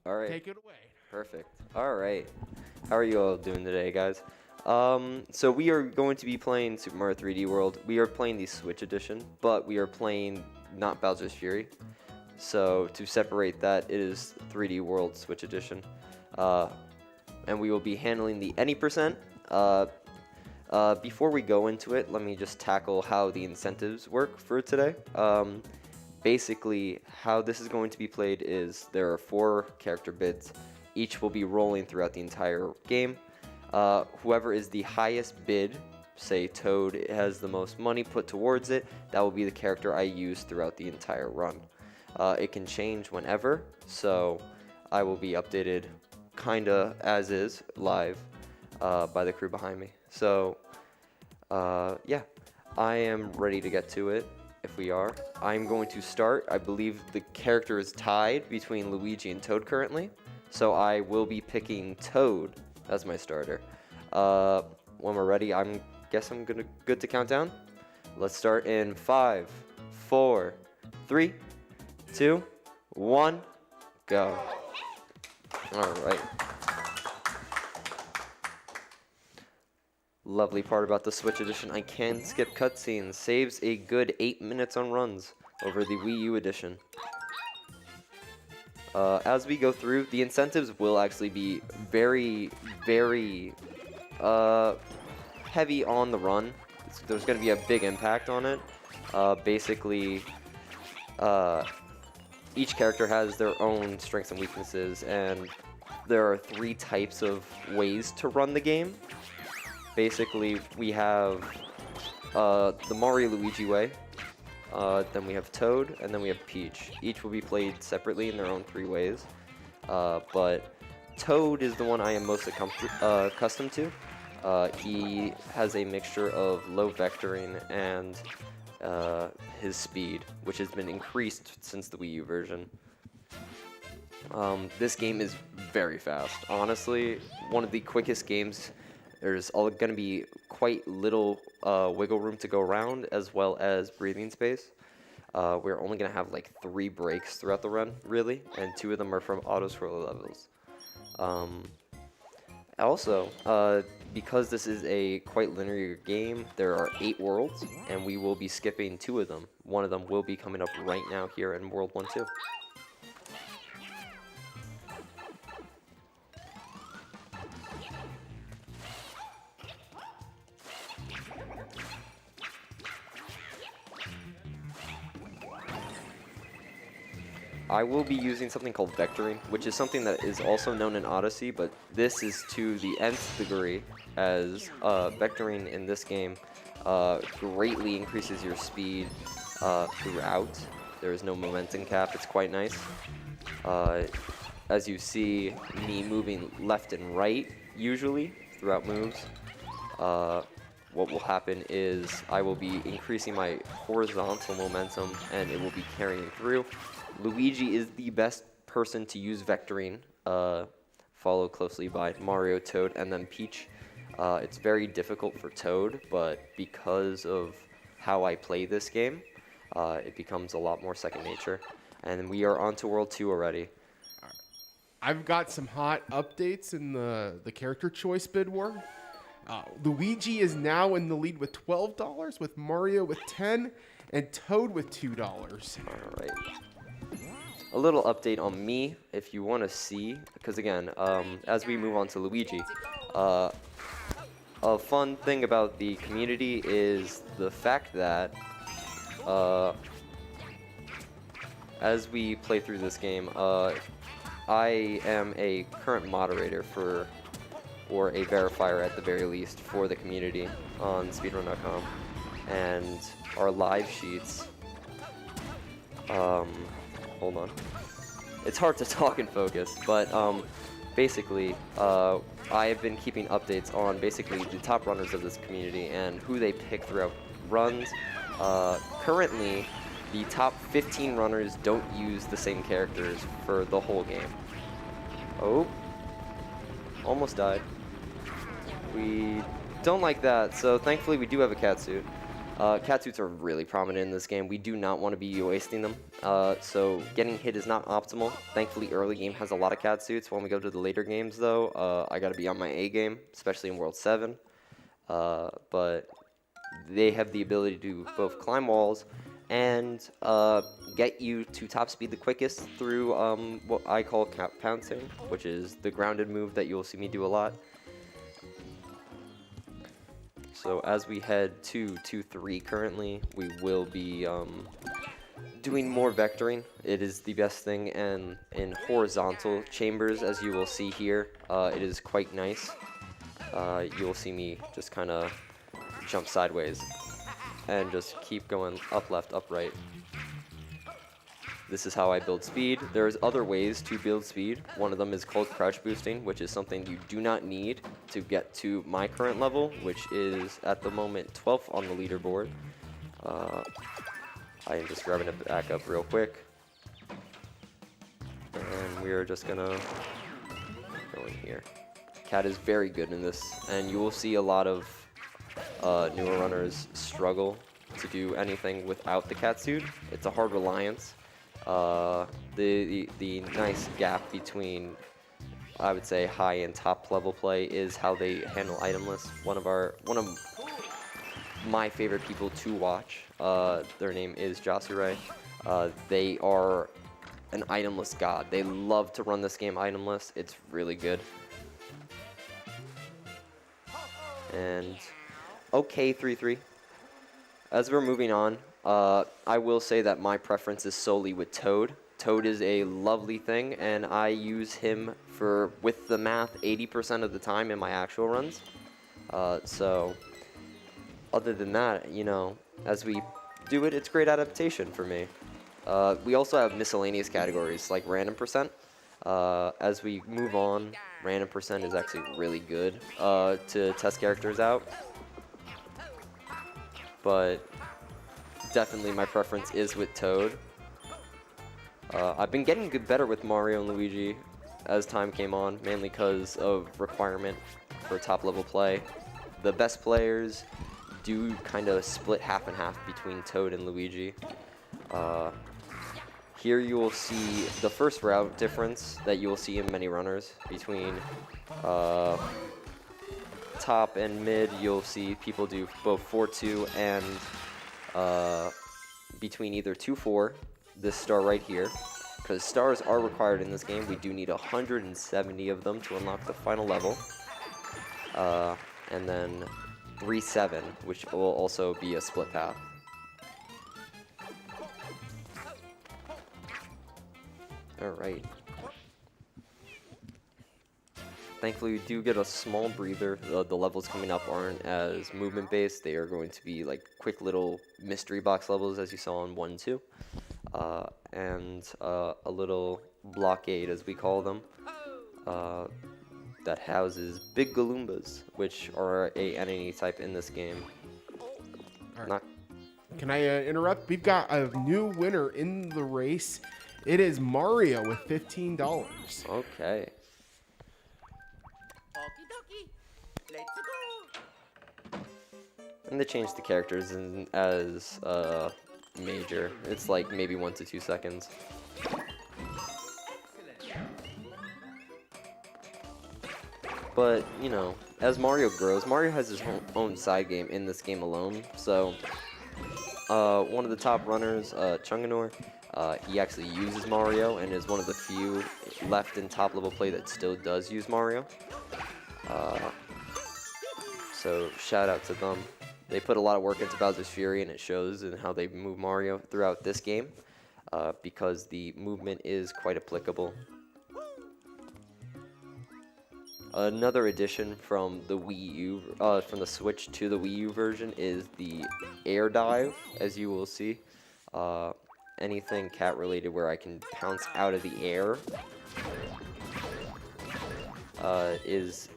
All right. take it away. Perfect. All right. How are you all doing today, guys? So we are going to be playing Super Mario 3D World. We are playing the Switch edition, but we are playing not Bowser's Fury. So to separate that, it is 3D World Switch edition. And we will be handling the any percent. Before we go into it, let me just tackle how the incentives work for today. Basically, how this is going to be played is there are 4 character bids. Each will be rolling throughout the entire game. Whoever is the highest bid, say Toad has the most money put towards it, that will be the character I use throughout the entire run. It can change whenever, so I will be updated kinda as is live by the crew behind me. So yeah, I am ready to get to it. If we are, I'm going to start. I believe the character is tied between Luigi and Toad currently, so I will be picking Toad as my starter. When we're ready, guess I'm good to count down. Let's start in 5, 4, 3, 2, 1, go. All right. Lovely part about the Switch edition, I can skip cutscenes. Saves a good 8 minutes on runs over the Wii U edition. As we go through, the incentives will actually be very, very heavy on the run. There's going to be a big impact on it. Basically, each character has their own strengths and weaknesses, and there are 3 types of ways to run the game. Basically, we have the Mario Luigi way, then we have Toad, and then we have Peach. Each will be played separately in their own 3 ways, but Toad is the one I am most accustomed to. He has a mixture of low vectoring and his speed, which has been increased since the Wii U version. This game is very fast. Honestly, one of the quickest games. There's going to be quite little wiggle room to go around, as well as breathing space. We're only going to have like 3 breaks throughout the run, really, and 2 of them are from auto-scroller levels. Also, because this is a quite linear game, there are 8 worlds, and we will be skipping 2 of them. One of them will be coming up right now here in World 1-2. I will be using something called vectoring, which is something that is also known in Odyssey, but this is to the nth degree, as vectoring in this game greatly increases your speed throughout. There is no momentum cap, it's quite nice. As you see me moving left and right, usually, throughout moves, what will happen is I will be increasing my horizontal momentum, and it will be carrying through. Luigi is the best person to use vectoring, followed closely by Mario, Toad, and then Peach. It's very difficult for Toad, but because of how I play this game, it becomes a lot more second nature. And we are on to World 2 already. I've got some hot updates in the character choice bid war. Luigi is now in the lead with $12, with Mario with $10, and Toad with $2. All right. A little update on me, if you want to see, because again, as we move on to Luigi, a fun thing about the community is the fact that as we play through this game, I am a current moderator or a verifier at the very least for the community on speedrun.com, and our live sheets. Hold on. It's hard to talk and focus, but basically, I have been keeping updates on basically the top runners of this community and who they pick throughout runs. Currently, the top 15 runners don't use the same characters for the whole game. Oh, almost died. We don't like that, so thankfully we do have a cat suit. Cat suits are really prominent in this game. We do not want to be wasting them. So getting hit is not optimal. Thankfully, early game has a lot of cat suits. When we go to the later games, though, I got to be on my A game, especially in World 7. But they have the ability to both climb walls and get you to top speed the quickest through what I call pouncing, which is the grounded move that you'll see me do a lot. So as we head to 2-3 currently, we will be doing more vectoring. It is the best thing, and in horizontal chambers, as you will see here, it is quite nice. You will see me just kind of jump sideways and just keep going up, left, up, right. This is how I build speed. There's other ways to build speed. One of them is called crouch boosting, which is something you do not need to get to my current level, which is at the moment 12th on the leaderboard. I am just grabbing it back up real quick. And we are just gonna go in here. Cat is very good in this, and you will see a lot of newer runners struggle to do anything without the cat suit. It's a hard reliance. The nice gap between, I would say, high and top level play is how they handle item lists. One of my favorite people to watch, their name is Jasurai. They are an itemless god. They love to run this game itemless. It's really good. And okay, 3-3. As we're moving on, I will say that my preference is solely with Toad. Toad is a lovely thing, and I use him with the math 80% of the time in my actual runs. So, other than that, you know, as we do it, it's great adaptation for me. We also have miscellaneous categories like random percent. As we move on, random percent is actually really good to test characters out. But definitely my preference is with Toad. I've been getting better with Mario and Luigi as time came on, mainly because of requirement for top level play. The best players do kind of split half and half between Toad and Luigi. Here you will see the first route difference that you will see in many runners between top and mid. You'll see people do both 4-2 and between either 2-4, this star right here, because stars are required in this game. We do need 170 of them to unlock the final level, and then 3-7, which will also be a split path. Alright. Thankfully, we do get a small breather. The levels coming up aren't as movement-based. They are going to be like quick little mystery box levels, as you saw in 1-2. And a little blockade, as we call them, that houses big Galoombas, which are a enemy type in this game. All right. Can I interrupt? We've got a new winner in the race. It is Mario with $15. Okay. And they changed the characters as major. It's like maybe 1 to 2 seconds. But, you know, as Mario grows, Mario has his own side game in this game alone. So, one of the top runners, Chunganor, he actually uses Mario and is one of the few left in top level play that still does use Mario. So shout out to them. They put a lot of work into Bowser's Fury, and it shows in how they move Mario throughout this game, because the movement is quite applicable. Another addition from the Wii U, from the Switch to the Wii U version, is the air dive, as you will see. Anything cat related where I can pounce out of the air is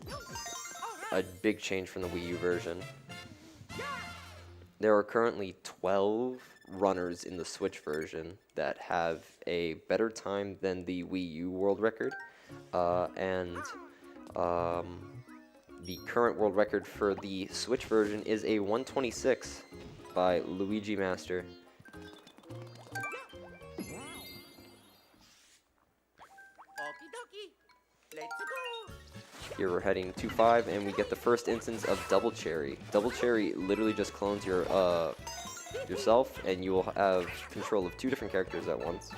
a big change from the Wii U version. There are currently 12 runners in the Switch version that have a better time than the Wii U world record, and the current world record for the Switch version is a 1:26. by Luigi Master. Here we're heading 2-5, and we get the first instance of Double Cherry. Double Cherry literally just clones your yourself, and you will have control of 2 different characters at once.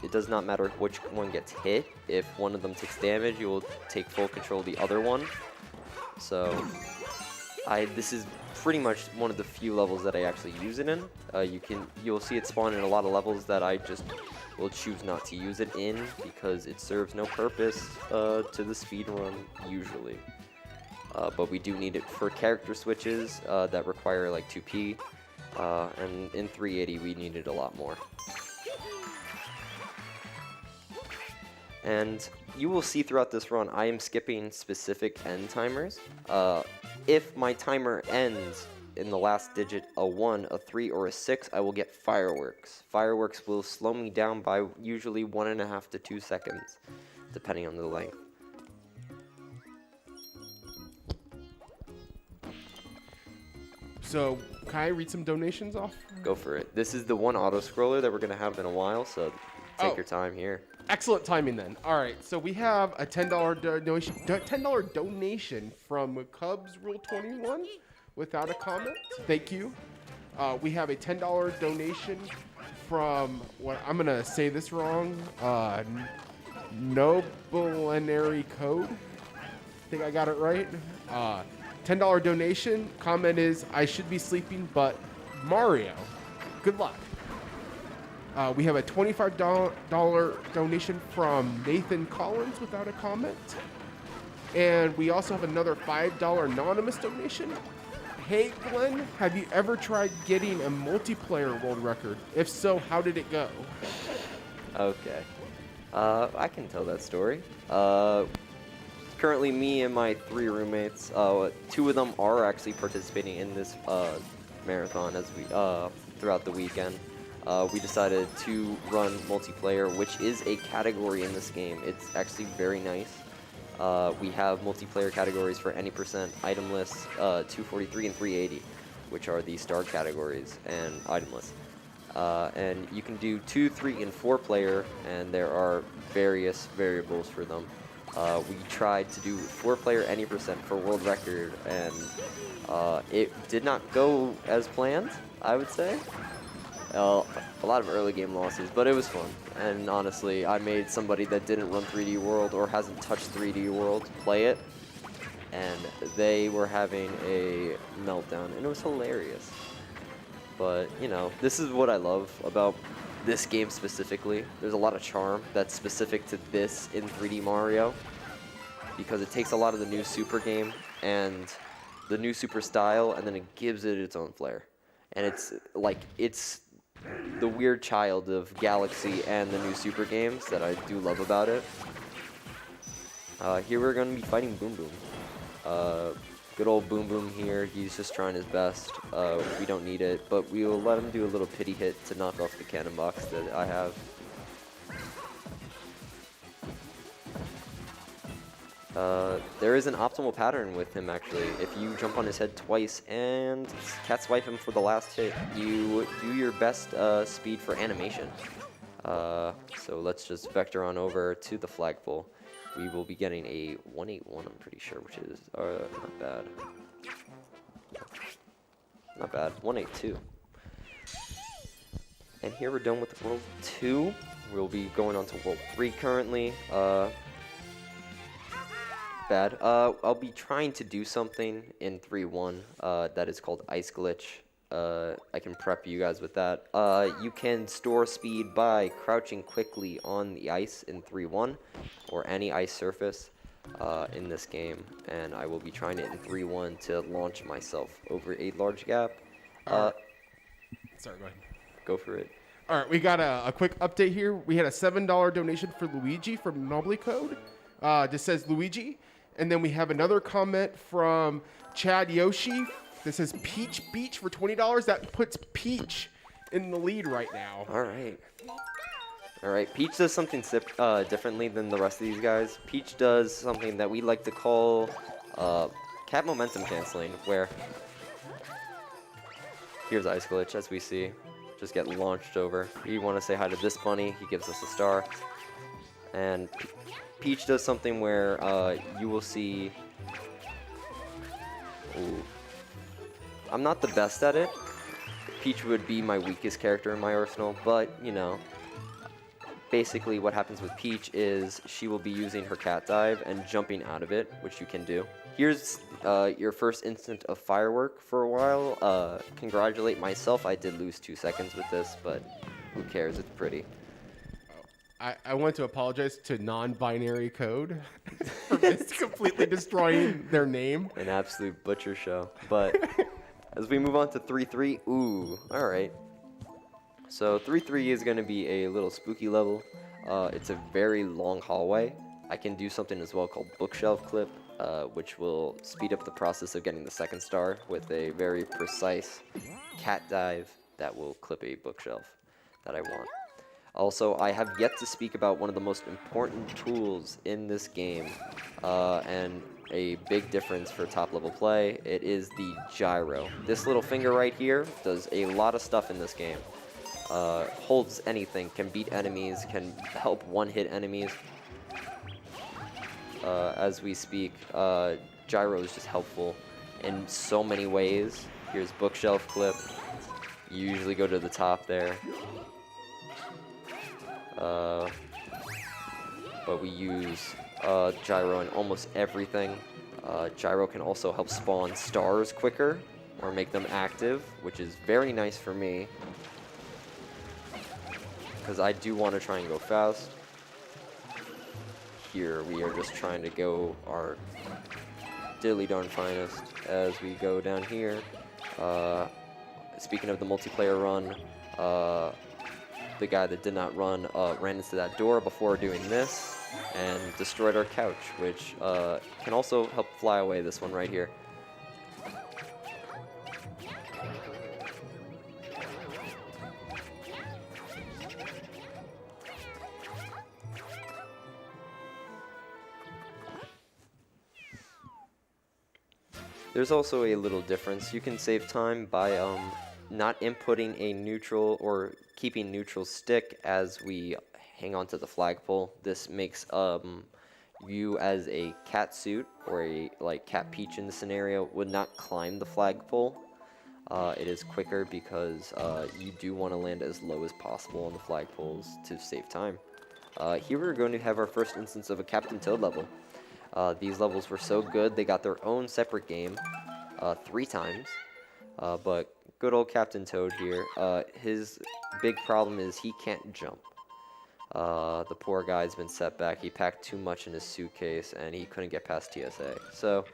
It does not matter which one gets hit. If one of them takes damage, you will take full control of the other one. So, this is pretty much one of the few levels that I actually use it in. You'll see it spawn in a lot of levels that I just will choose not to use it in because it serves no purpose to the speed run usually. But we do need it for character switches that require like 2P, and in 380 we need it a lot more. And you will see throughout this run, I am skipping specific end timers. If my timer ends in the last digit a 1, a 3, or a 6, I will get fireworks. Fireworks will slow me down by usually 1.5 to 2 seconds, depending on the length. So, can I read some donations off? Go for it. This is the one auto-scroller that we're going to have in a while, so take your time here. Excellent timing then. All right, so we have a $10 donation from Cubs Rule 21 without a comment. Thank you. We have a $10 donation from what I'm gonna say this wrong. Noblenary Code. I think I got it right. $10 donation. Comment is I should be sleeping, but Mario. Good luck. We have a $25 donation from Nathan Collins without a comment. And we also have another $5 anonymous donation. Hey Glenn, have you ever tried getting a multiplayer world record? If so, how did it go? Okay. I can tell that story. Currently me and my 3 roommates, 2 of them are actually participating in this marathon as we throughout the weekend. We decided to run multiplayer, which is a category in this game. It's actually very nice. We have multiplayer categories for any percent, itemless, 243, and 380, which are the star categories, and itemless. And you can do 2, 3, and 4 player, and there are various variables for them. We tried to do 4 player any percent for world record, and it did not go as planned, I would say. A lot of early game losses, but it was fun. And honestly, I made somebody that didn't run 3D World or hasn't touched 3D World play it, and they were having a meltdown, and it was hilarious. But, you know, this is what I love about this game specifically. There's a lot of charm that's specific to this in 3D Mario, because it takes a lot of the new Super game and the new Super style, and then it gives it its own flair. And it's like, it's the weird child of Galaxy and the new Super games that I do love about it. Here we're going to be fighting Boom Boom. Good old Boom Boom here. He's just trying his best. We don't need it, but we will let him do a little pity hit to knock off the cannon box that I have. There is an optimal pattern with him, actually. If you jump on his head twice and cat swipe him for the last hit, you do your best speed for animation. So let's just vector on over to the flagpole. We will be getting a 181, I'm pretty sure, which is not bad. Not bad. 182. And here we're done with World 2. We'll be going on to World 3 currently. Bad. I'll be trying to do something in 3.1 that is called Ice Glitch. I can prep you guys with that. You can store speed by crouching quickly on the ice in 3.1 or any ice surface in this game, and I will be trying it in 3.1 to launch myself over a large gap. Sorry, go ahead. Go for it. All right, we got a quick update here. We had a $7 donation for Luigi from Nobly Code. This says Luigi. And then we have another comment from Chad Yoshi. This says Peach Beach for $20. That puts Peach in the lead right now. All right. All right. Peach does something differently than the rest of these guys. Peach does something that we like to call cat momentum canceling, where Here's Ice Glitch, as we see. Just get launched over. We want to say hi to this bunny. He gives us a star. And Peach does something where you will see... Ooh. I'm not the best at it. Peach would be my weakest character in my arsenal, but, you know, basically what happens with Peach is she will be using her cat dive and jumping out of it, which you can do. Here's your first instant of firework for a while. Congratulate myself, I did lose 2 seconds with this, but who cares, it's pretty. I want to apologize to non-binary code for completely destroying their name. An absolute butcher show, but... As we move on to 3-3, ooh, alright. So 3-3 is going to be a little spooky level. It's a very long hallway. I can do something as well called bookshelf clip, which will speed up the process of getting the second star with a very precise cat dive that will clip a bookshelf that I want. Also, I have yet to speak about one of the most important tools in this game, and a big difference for top level play. It is the gyro. This little finger right here does a lot of stuff in this game. Holds anything, can beat enemies, can help one-hit enemies. As we speak, gyro is just helpful in so many ways. Here's bookshelf clip. You usually go to the top there. But we use gyro in almost everything. Gyro can also help spawn stars quicker or make them active, which is very nice for me because I do want to try and go fast. Here we are just trying to go our dilly darn finest as we go down here. Speaking of the multiplayer run, the guy that did not run ran into that door before doing this and destroyed our couch, which can also help fly away this one right here. There's also a little difference. You can save time by not inputting a neutral or keeping neutral stick as we hang on to the flagpole. This makes you as a cat suit or a Cat Peach in the scenario would not climb the flagpole. It is quicker because you do want to land as low as possible on the flagpoles to save time. Here we're going to have our first instance of a Captain Toad level. These levels were so good they got their own separate game 3 times, but good old Captain Toad here, his big problem is he can't jump. The poor guy's been set back. He packed too much in his suitcase and he couldn't get past TSA, so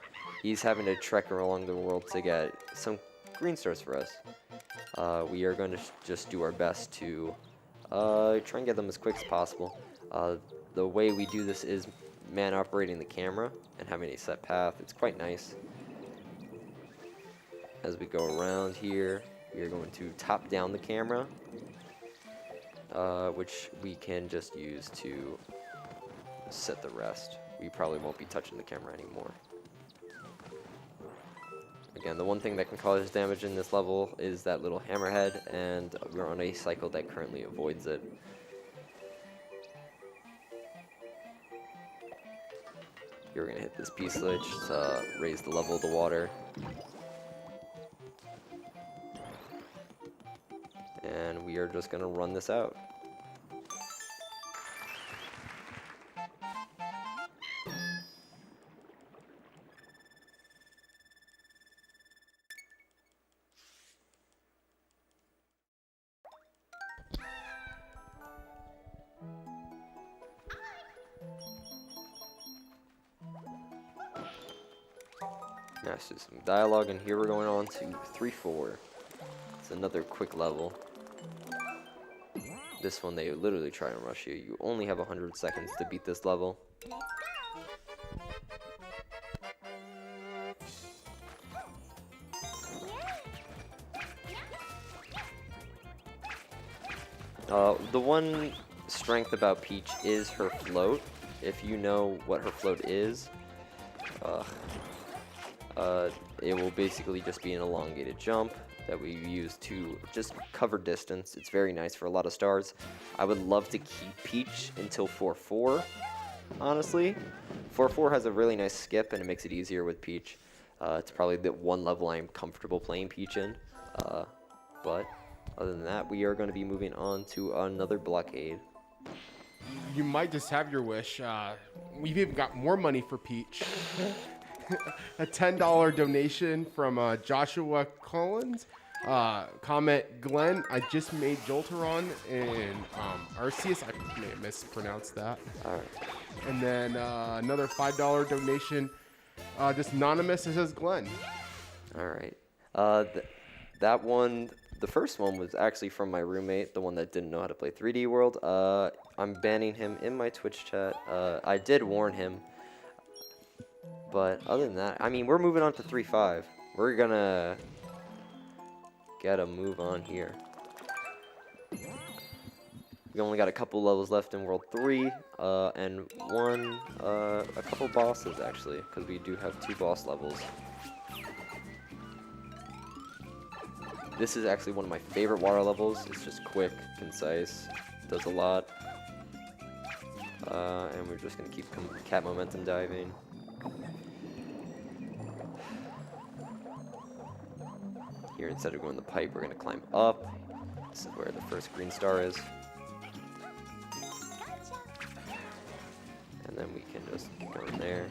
he's having to trek along the world to get some green stars for us. We are going to just do our best to try and get them as quick as possible. The way we do this is man operating the camera and having a set path. It's quite nice. As we go around here, we are going to top down the camera, which we can just use to set the rest. We probably won't be touching the camera anymore. Again, the one thing that can cause damage in this level is that little hammerhead, and we're on a cycle that currently avoids it. Here we're going to hit this P-switch to raise the level of the water. And we are just going to run this out. Let's do some dialogue, and here we're going on to 3-4. It's another quick level. This one, they literally try and rush you. You only have 100 seconds to beat this level. The one strength about Peach is her float. If you know what her float is, it will basically just be an elongated jump. that we use to just cover distance. It's very nice for a lot of stars. I would love to keep Peach until 4-4, honestly. 4-4 has a really nice skip, and it makes it easier with Peach. It's probably the one level I'm comfortable playing Peach in. But other than that, we are going to be moving on to another blockade. You might just have your wish. We've even got more money for Peach. A $10 donation from Joshua Collins. Comment, Glenn, I just made Jolteron and Arceus. I may have mispronounced that. All right. And then another $5 donation. Just anonymous, it says Glenn. All right. That one, the first one was actually from my roommate, the one that didn't know how to play 3D World. I'm banning him in my Twitch chat. I did warn him. But other than that, I mean, we're moving on to 3-5. We're going to get a move on here. We only got a couple levels left in World 3, and a couple bosses, actually, because we do have 2 boss levels. This is actually one of my favorite water levels. It's just quick, concise, does a lot. And we're just going to keep cat momentum diving. Here, instead of going the pipe, we're going to climb up. This is where the first green star is. And then we can just go in there.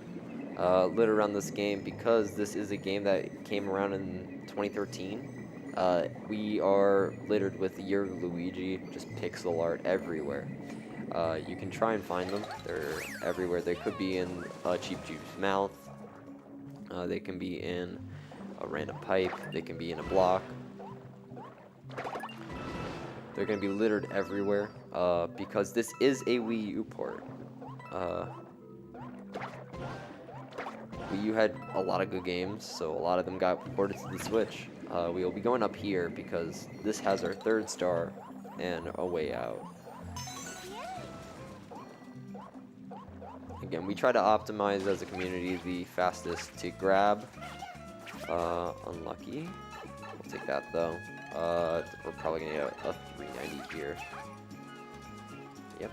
Lit around this game, because this is a game that came around in 2013. We are littered with your Luigi, just pixel art everywhere. You can try and find them. They're everywhere. They could be in Cheep Cheep's mouth. They can be in a random pipe. They can be in a block. They're going to be littered everywhere because this is a Wii U port. Wii U had a lot of good games, so a lot of them got ported to the Switch. We will be going up here because this has our 3rd star and a way out. Again, we try to optimize as a community the fastest to grab. Unlucky. We'll take that though. We're probably gonna get a 390 here. Yep.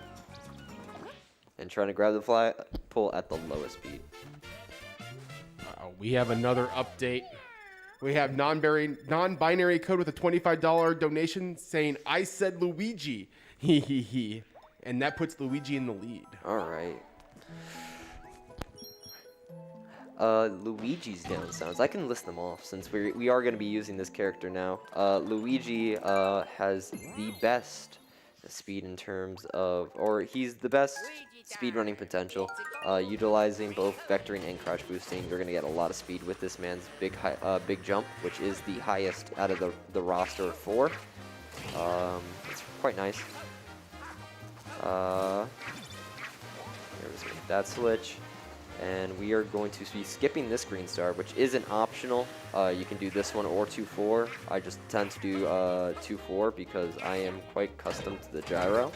And trying to grab the fly pull at the lowest speed. We have another update. We have non-binary code with a $25 donation saying, I said Luigi. Hee hee hee. And that puts Luigi in the lead. Alright. Luigi's down sounds. I can list them off since we are going to be using this character now. Luigi has the best speed in terms of, or he's the best speedrunning potential. Utilizing both vectoring and crouch boosting, you're going to get a lot of speed with this man's big jump, which is the highest out of the roster of 4. It's quite nice. There's that switch. And we are going to be skipping this green star, which isn't optional. You can do this one or 2-4. I just tend to do 2-4 because I am quite accustomed to the gyro.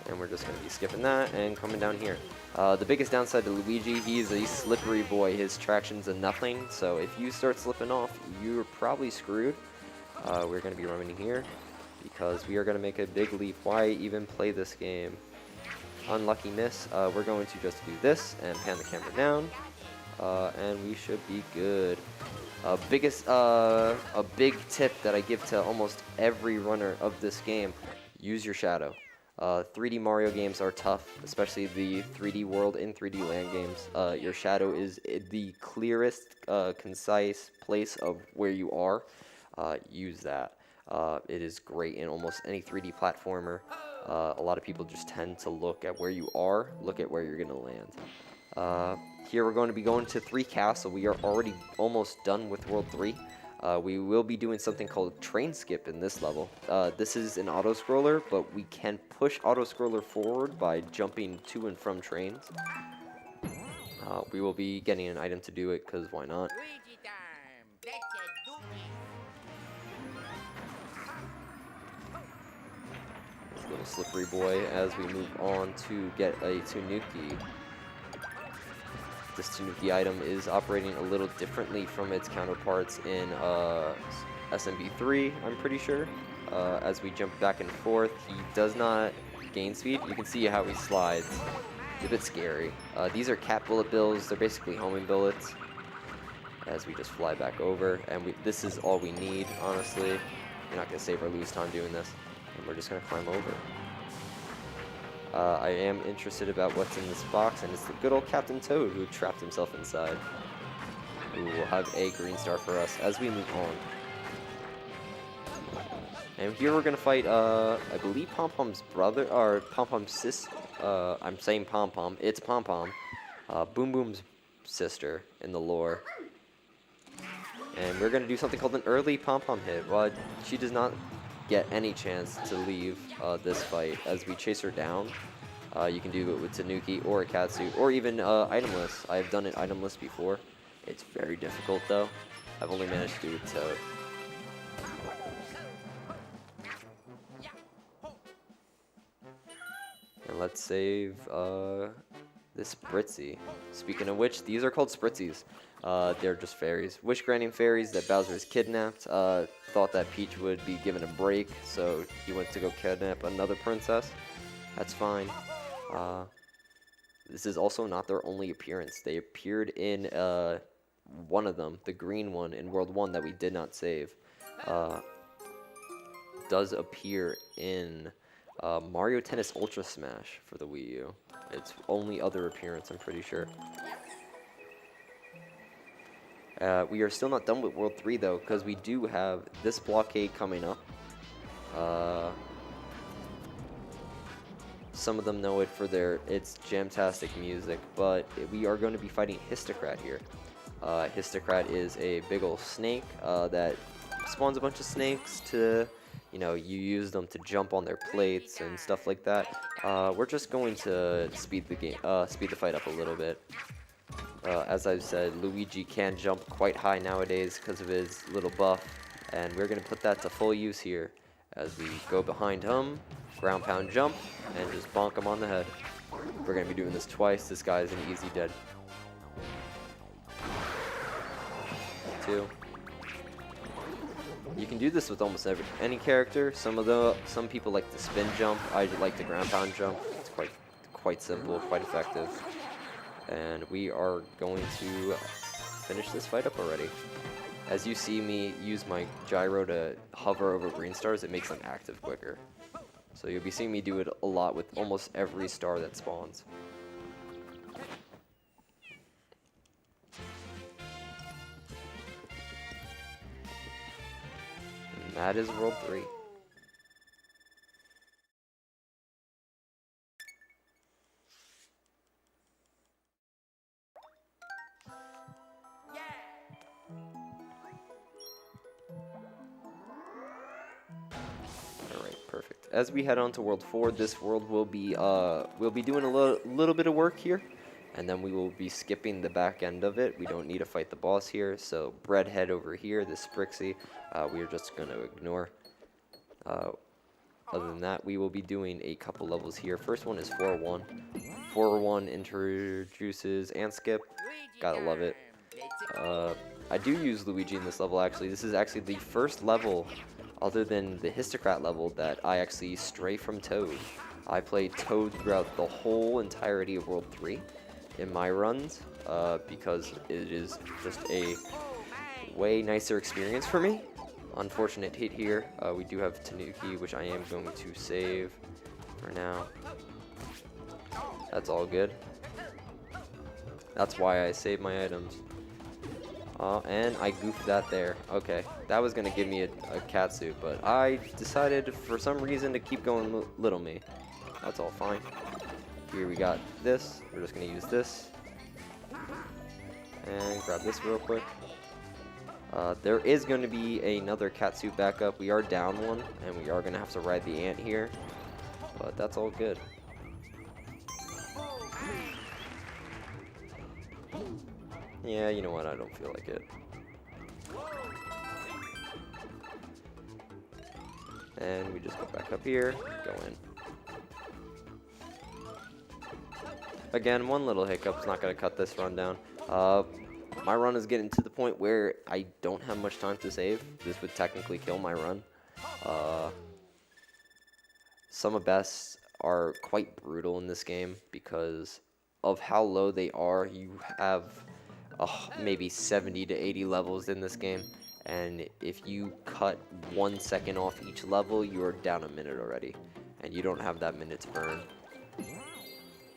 And we're just going to be skipping that and coming down here. The biggest downside to Luigi, he's a slippery boy. His traction's a nothing, so if you start slipping off, you're probably screwed. We're going to be running here, because we are going to make a big leap. Why even play this game? Unlucky miss. We're going to just do this and pan the camera down, and we should be good. A big tip that I give to almost every runner of this game: use your shadow. 3D Mario games are tough, especially the 3D World and 3D Land games. Your shadow is the clearest, concise place of where you are. Use that. It is great in almost any 3D platformer. A lot of people just tend to look at where you are, look at where you're going to land. Here we're going to be going to 3 castle. We are already almost done with World 3. We will be doing something called train skip in this level. This is an auto-scroller, but we can push auto-scroller forward by jumping to and from trains. We will be getting an item to do it, because why not? Little slippery boy as we move on to get a Tanuki. this Tanuki item is operating a little differently from its counterparts in SMB3, I'm pretty sure. As we jump back and forth, he does not gain speed. You can see how he slides. It's a bit scary. These are cat bullet bills. They're basically homing bullets. As we just fly back over, and this is all we need, honestly. We're not going to save or lose time doing this, and we're just going to climb over. I am interested about what's in this box, and it's the good old Captain Toad who trapped himself inside, who will have a green star for us as we move on. And here we're going to fight, I believe Pom-Pom's brother, or Pom-Pom's sis, I'm saying Pom-Pom, it's Pom-Pom, Boom Boom's sister in the lore. And we're going to do something called an early pom-pom hit. Well, she does not get any chance to leave this fight as we chase her down. You can do it with Tanuki or a catsuit or even itemless. I have done it itemless before. It's very difficult though. I've only managed to do it with Toad. And let's save this Spritzy. Speaking of which, these are called Spritzies. They're just fairies. Wish-granting fairies that Bowser has kidnapped. Thought that Peach would be given a break, so he went to go kidnap another princess. That's fine. This is also not their only appearance. They appeared in one of them, the green one in World 1 that we did not save. Does appear in Mario Tennis Ultra Smash for the Wii U. It's only other appearance, I'm pretty sure. We are still not done with World 3 though, because we do have this blockade coming up. Some of them know it for its jamtastic music, but we are going to be fighting Histocrat here. Histocrat is a big ol' snake that spawns a bunch of snakes to, you use them to jump on their plates and stuff like that. We're just going to speed the fight up a little bit. As I've said, Luigi can jump quite high nowadays because of his little buff, and we're going to put that to full use here as we go behind him, ground pound jump, and just bonk him on the head. We're going to be doing this twice. This guy is an easy dead. 2. You can do this with almost any character. Some people like the spin jump. I like the ground pound jump. It's quite simple, quite effective. And we are going to finish this fight up already. As you see me use my gyro to hover over green stars, it makes them active quicker. So you'll be seeing me do it a lot with almost every star that spawns. And that is World 3. Perfect. As we head on to World 4, this world will be we'll be doing a little bit of work here, and then we will be skipping the back end of it. We don't need to fight the boss here. So Breadhead over here, this Sprixie, we are just going to ignore. Other than that, we will be doing a couple levels here. First one is 4-1. 4-1 introduces and skip. Gotta love it. I do use Luigi in this level actually. This is actually the first level other than the Histocrat level that I actually stray from Toad. I played Toad throughout the whole entirety of World 3 in my runs because it is just a way nicer experience for me. Unfortunate hit here. We do have Tanuki, which I am going to save for now. That's all good. That's why I save my items. And I goofed that there. Okay, that was gonna give me a catsuit, but I decided for some reason to keep going little me. That's all fine. Here we got this. We're just gonna use this. And grab this real quick. There is going to be another catsuit backup. We are down one, and we are going to have to ride the ant here. But that's all good. Yeah, you know what? I don't feel like it. And we just go back up here, go in. Again, one little hiccup's not going to cut this run down. My run is getting to the point where I don't have much time to save. This would technically kill my run. Some of bests are quite brutal in this game because of how low they are. You have maybe 70 to 80 levels in this game, and if you cut 1 second off each level, you're down a minute already, and you don't have that minute to burn.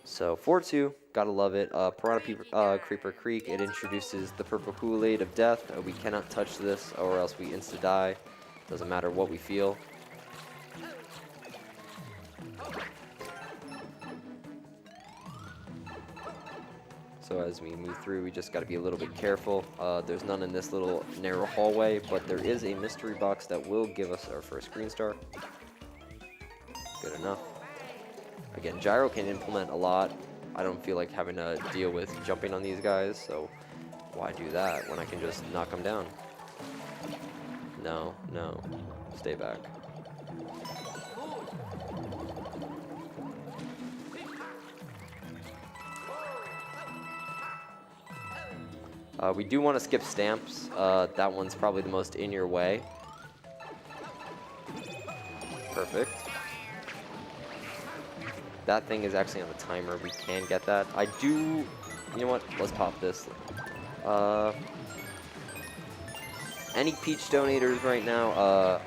So 4-2, gotta love it. Piranha Creeper Creek, it introduces the purple Kool-Aid of death. We cannot touch this or else we insta-die. Doesn't matter what we feel. So as we move through, we just gotta be a little bit careful. There's none in this little narrow hallway, but there is a mystery box that will give us our first green star. Good enough. Again, gyro can implement a lot. I don't feel like having to deal with jumping on these guys, so why do that when I can just knock them down? No, no, stay back. We do want to skip stamps. That one's probably the most in your way. Perfect. That thing is actually on the timer. We can get that. I do... You know what? Let's pop this. Any Peach donators right now,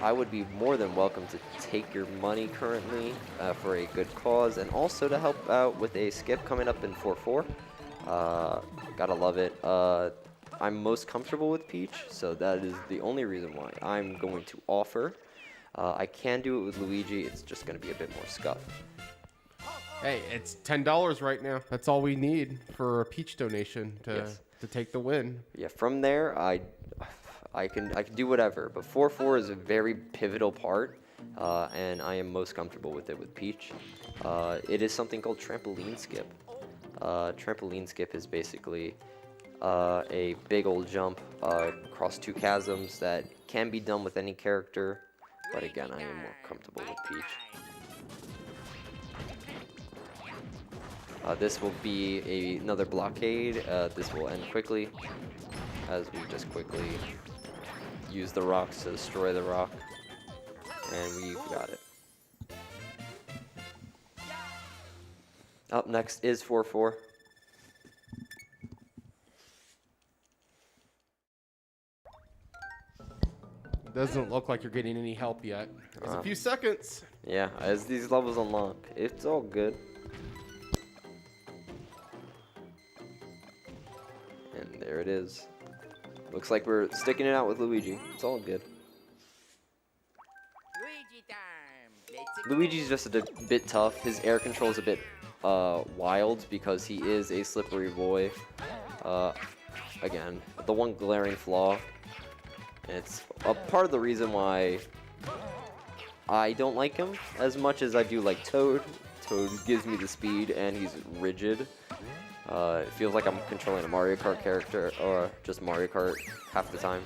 I would be more than welcome to take your money currently for a good cause, and also to help out with a skip coming up in 4-4. Gotta love it. I'm most comfortable with Peach, so that is the only reason why I'm going to offer. I can do it with Luigi. It's just going to be a bit more scuff. Hey, it's $10 right now. That's all we need for a Peach donation to take the win. Yeah, from there, I can do whatever. But 4-4 is a very pivotal part, and I am most comfortable with it with Peach. It is something called trampoline skip. Trampoline skip is basically a big old jump across 2 chasms that can be done with any character, but again, I am more comfortable with Peach. This will be another blockade. This will end quickly, as we just quickly use the rocks to destroy the rock, and we've got it. Up next is 4-4. Doesn't look like you're getting any help yet. There's a few seconds. Yeah, as these levels unlock, it's all good. And there it is. Looks like we're sticking it out with Luigi. It's all good. Luigi's just a bit tough. His air control is a bit wild because he is a slippery boy. Again, the one glaring flaw. And it's a part of the reason why I don't like him as much as I do like Toad. Toad gives me the speed and he's rigid. It feels like I'm controlling a Mario Kart character, or just Mario Kart half the time.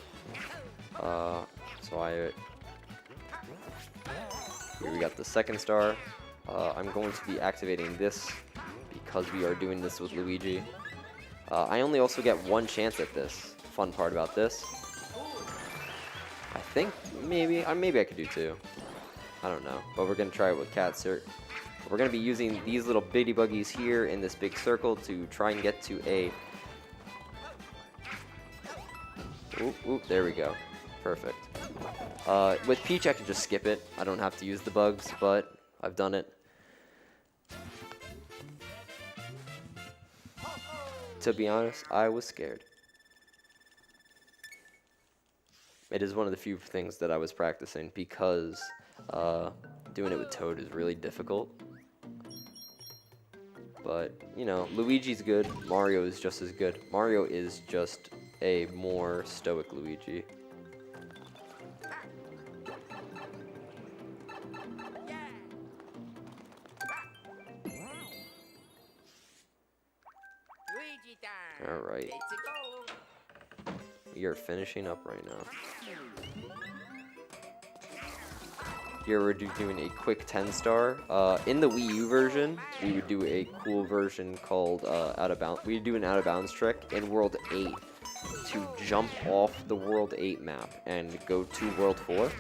Here we got the second star. I'm going to be activating this because we are doing this with Luigi. I only also get 1 chance at this. Fun part about this. I think maybe I could do 2. I don't know, but we're gonna try it with Cat Cert. We're going to be using these little bitty buggies here in this big circle to try and get to a... Oop, there we go. Perfect. With Peach, I can just skip it. I don't have to use the bugs, but I've done it. To be honest, I was scared. It is one of the few things that I was practicing because doing it with Toad is really difficult. But, you know, Luigi's good. Mario is just as good. Mario is just a more stoic Luigi. Alright. We are finishing up right now. Here we're doing a quick 10-star. In the Wii U version, we would do a cool version called out of bounds. We do an out of bounds trick in World 8 to jump off the World 8 map and go to World 4.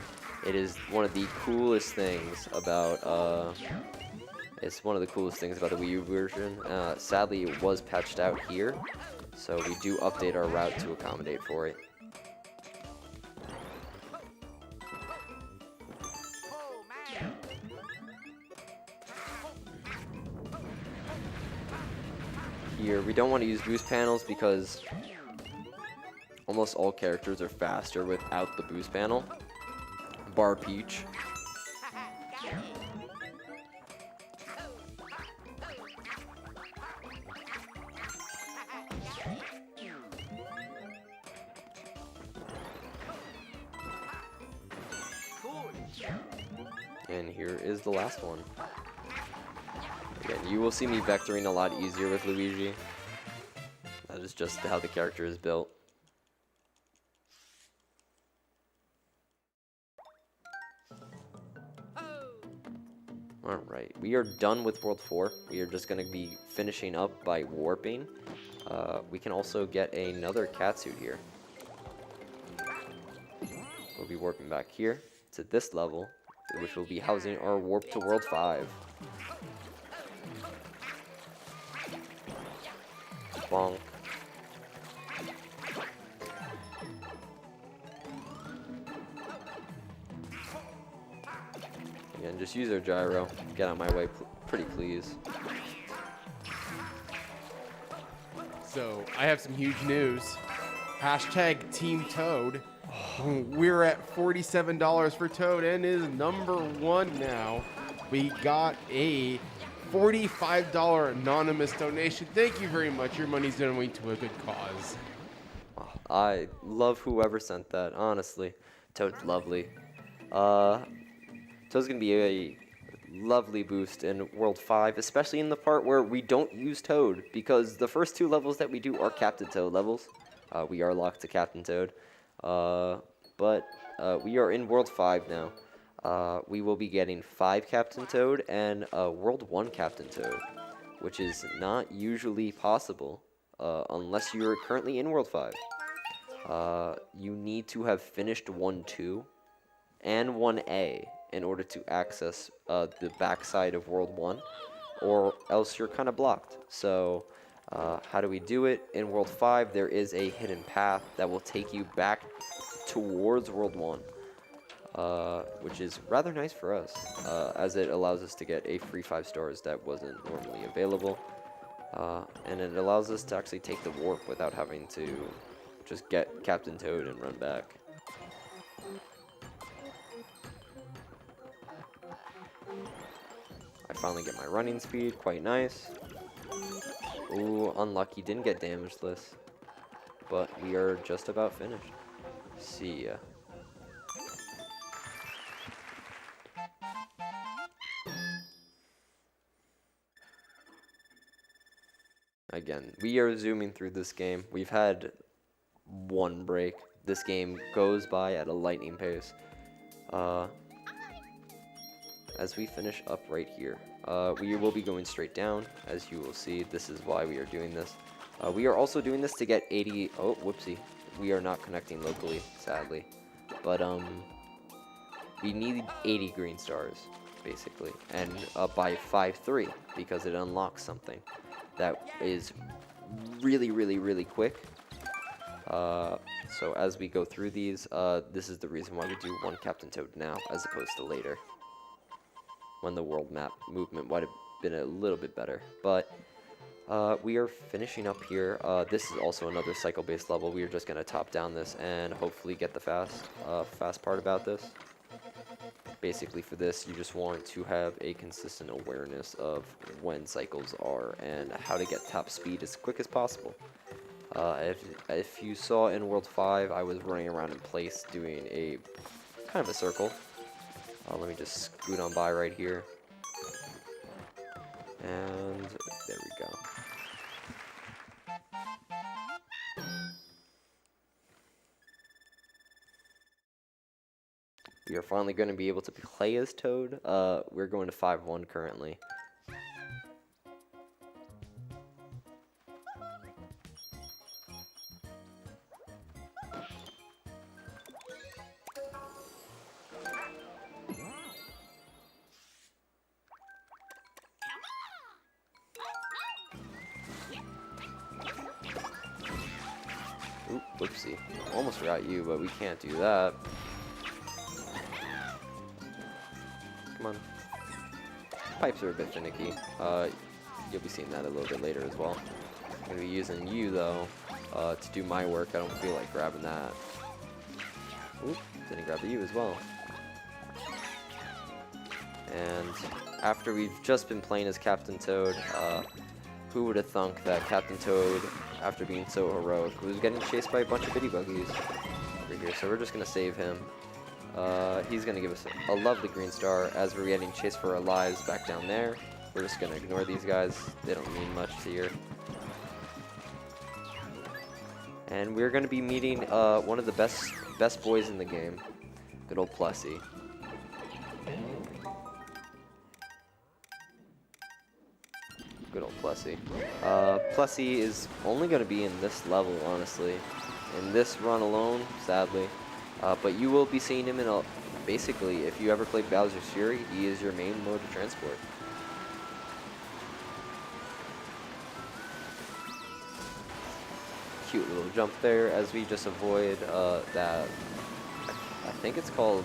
It is one of the coolest things about. It's one of the coolest things about the Wii U version. Sadly, it was patched out here, so we do update our route to accommodate for it. Here, we don't want to use boost panels because almost all characters are faster without the boost panel, bar Peach. And here is the last one. Again, you will see me vectoring a lot easier with Luigi. That is just how the character is built. Alright, we are done with World 4. We are just going to be finishing up by warping. We can also get another catsuit here. We'll be warping back here to this level, which will be housing our warp to World 5. Bonk. Again, just use our gyro. Get out of my way, pretty please. So, I have some huge news. Hashtag Team Toad. We're at $47 for Toad and is #1 now. We got a $45 anonymous donation. Thank you very much. Your money's going to a good cause. I love whoever sent that, honestly. Toad's lovely. Toad's gonna be a lovely boost in World 5, especially in the part where we don't use Toad, because the first 2 levels that we do are Captain Toad levels. We are locked to Captain Toad. But we are in World 5 now. We will be getting 5 Captain Toad and World 1 Captain Toad, which is not usually possible unless you're currently in World 5. You need to have finished 1-2 and 1A in order to access the backside of World 1, or else you're kind of blocked. So how do we do it? In World 5, there is a hidden path that will take you back towards World 1. Which is rather nice for us, as it allows us to get a free 5 stars that wasn't normally available, and it allows us to actually take the warp without having to just get Captain Toad and run back. I finally get my running speed, quite nice. Ooh, unlucky, didn't get damageless, but we are just about finished. See ya. Again, we are zooming through this game. We've had one break. This game goes by at a lightning pace. As we finish up right here, we will be going straight down, as you will see. This is why we are doing this. We are also doing this to get 80... Oh, whoopsie. We are not connecting locally, sadly. But, we need 80 green stars, basically. And by 5-3, because it unlocks something that is really, really, really quick. So as we go through these, this is the reason why we do 1 Captain Toad now, as opposed to later, when the world map movement might have been a little bit better. But we are finishing up here. This is also another cycle-based level. We are just going to top down this and hopefully get the fast part about this. Basically, for this, you just want to have a consistent awareness of when cycles are and how to get top speed as quick as possible. If you saw in World 5, I was running around in place doing a kind of a circle. Let me just scoot on by right here. And there we go. We are finally going to be able to play as Toad. We're going to 5-1 currently. Oop, whoopsie. Almost forgot you, but we can't do that. Come on. Pipes are a bit finicky. You'll be seeing that a little bit later as well. I'm going to be using you, though, to do my work. I don't feel like grabbing that. Oop, didn't grab you as well. And after we've just been playing as Captain Toad, who would have thunk that Captain Toad, after being so heroic, was getting chased by a bunch of bitty buggies over here. So we're just going to save him. He's going to give us a lovely green star as we're getting chased for our lives back down there. We're just going to ignore these guys. They don't mean much here. And we're going to be meeting one of the best boys in the game. Good old Plessy. Good old Plessy. Plessy is only going to be in this level, honestly. In this run alone, sadly. But you will be seeing him in a... Basically, if you ever played Bowser's Fury, he is your main mode of transport. Cute little jump there as we just avoid that... I think it's called...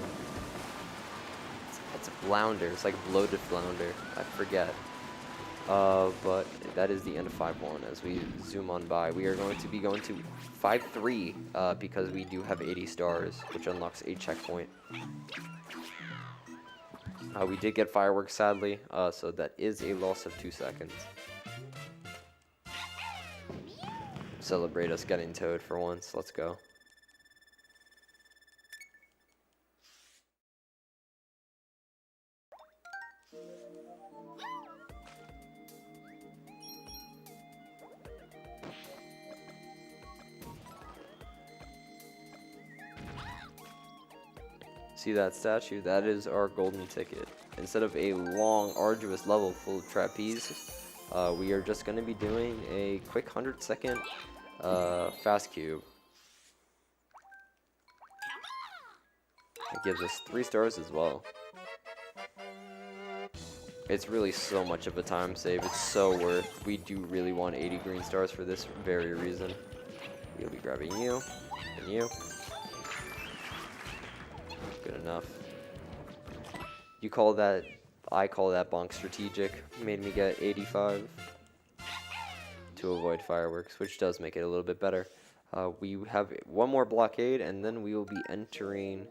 It's a flounder. It's like a bloated flounder. I forget. But that is the end of 5-1 as we zoom on by. We are going to be going to 5-3 because we do have 80 stars, which unlocks a checkpoint. We did get fireworks, sadly, so that is a loss of 2 seconds. Celebrate us getting Toad for once. Let's go. See that statue? That is our golden ticket. Instead of a long, arduous level full of trapeze, we are just going to be doing a quick 100-second fast cube. It gives us 3 stars as well. It's really so much of a time save. It's so worth. We do really want 80 green stars for this very reason. We'll be grabbing you and you. Good enough. You call that, I call that bonk strategic. Made me get 85 to avoid fireworks, which does make it a little bit better. We have one more blockade, and then we will be entering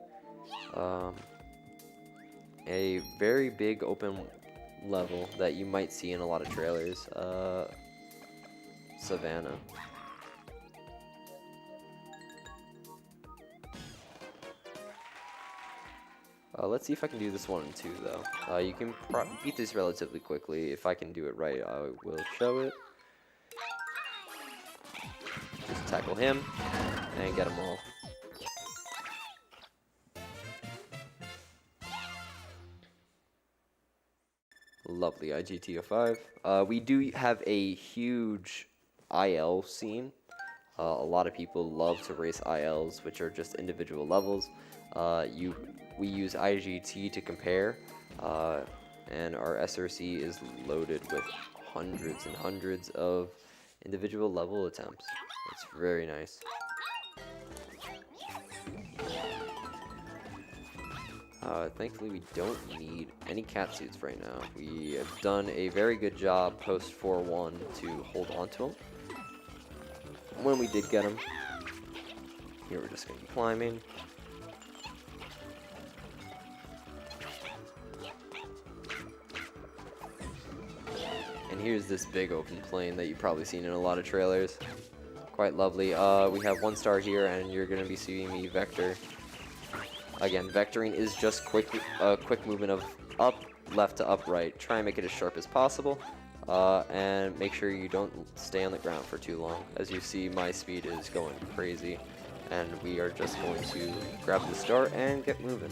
a very big open level that you might see in a lot of trailers. Savannah. Let's see if I can do this 1 and 2, though. You can beat this relatively quickly. If I can do it right, I will show it. Just tackle him and get them all. Lovely IGTO5. We do have a huge IL scene. A lot of people love to race ILs, which are just individual levels. We use IGT to compare, and our SRC is loaded with hundreds and hundreds of individual level attempts. It's very nice. Thankfully, we don't need any cat suits right now. We have done a very good job post 4-1 to hold on to them. When we did get them, here we're just going to be climbing. And here's this big open plain that you've probably seen in a lot of trailers. Quite lovely. We have 1 star here, and you're going to be seeing me vector. Again, vectoring is just quick movement of up, left to upright. Try and make it as sharp as possible, and make sure you don't stay on the ground for too long. As you see, my speed is going crazy, and we are just going to grab the star and get moving.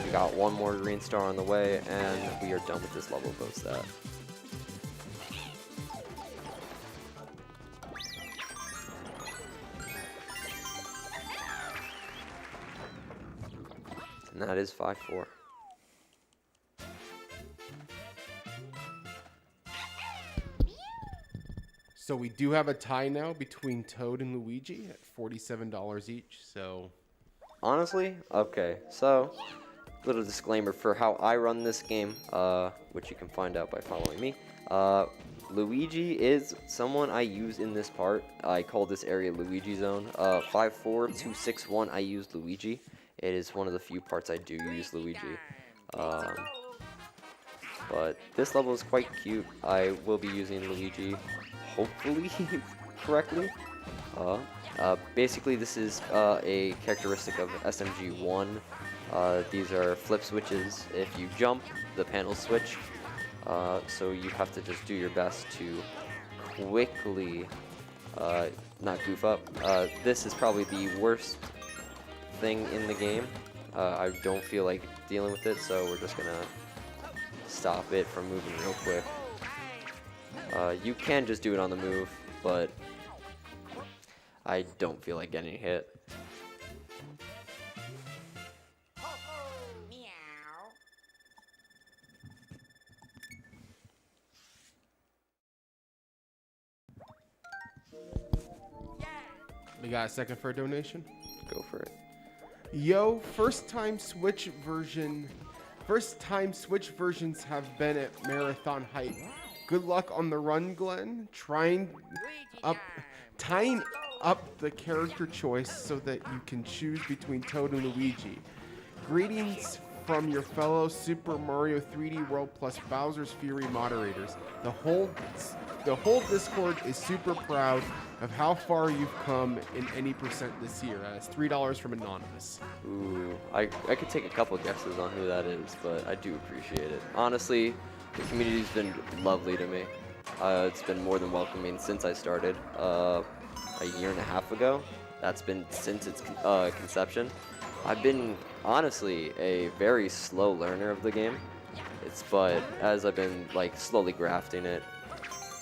We got one more green star on the way, and we are done with this level post that. And that is 5-4. So we do have a tie now between Toad and Luigi at $47 each. So Honestly, okay. So, little disclaimer for how I run this game, which you can find out by following me. Luigi is someone I use in this part. I call this area Luigi Zone. 5-4-2-6-1, I use Luigi. It is one of the few parts I do use Luigi. But this level is quite cute. I will be using Luigi, hopefully, correctly. Basically, this is a characteristic of SMG1. These are flip switches. If you jump, the panels switch. So you have to just do your best to quickly not goof up. This is probably the worst thing in the game. I don't feel like dealing with it, so we're just gonna stop it from moving real quick. You can just do it on the move, but I don't feel like getting hit. we got a second for a donation. Go for it. Yo, first time Switch versions have been at marathon height. Good luck on the run, Glenn. Tying up the character choice so that you can choose between Toad and Luigi. Greetings from your fellow Super Mario 3D World plus Bowser's Fury moderators. The whole Discord is super proud of how far you've come in any percent this year. That's $3 from Anonymous. Ooh, I could take a couple guesses on who that is, but I do appreciate it. Honestly, the community's been lovely to me. It's been more than welcoming since I started a year and a half ago. That's been since its conception. I've been honestly a very slow learner of the game. But as I've been like slowly grafting it,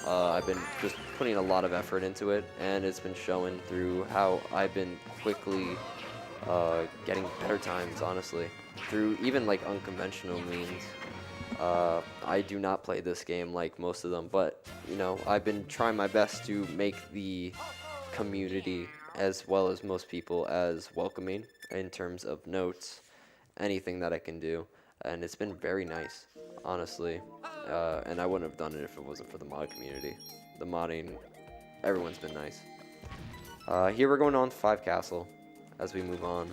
I've been just putting a lot of effort into it, and it's been showing through how I've been quickly getting better times, honestly, through even like unconventional means. I do not play this game like most of them, but you know, I've been trying my best to make the community, as well as most people, as welcoming in terms of notes, anything that I can do, and it's been very nice, honestly. And I wouldn't have done it if it wasn't for the mod community. The modding, everyone's been nice. Here we're going on 5 Castle as we move on.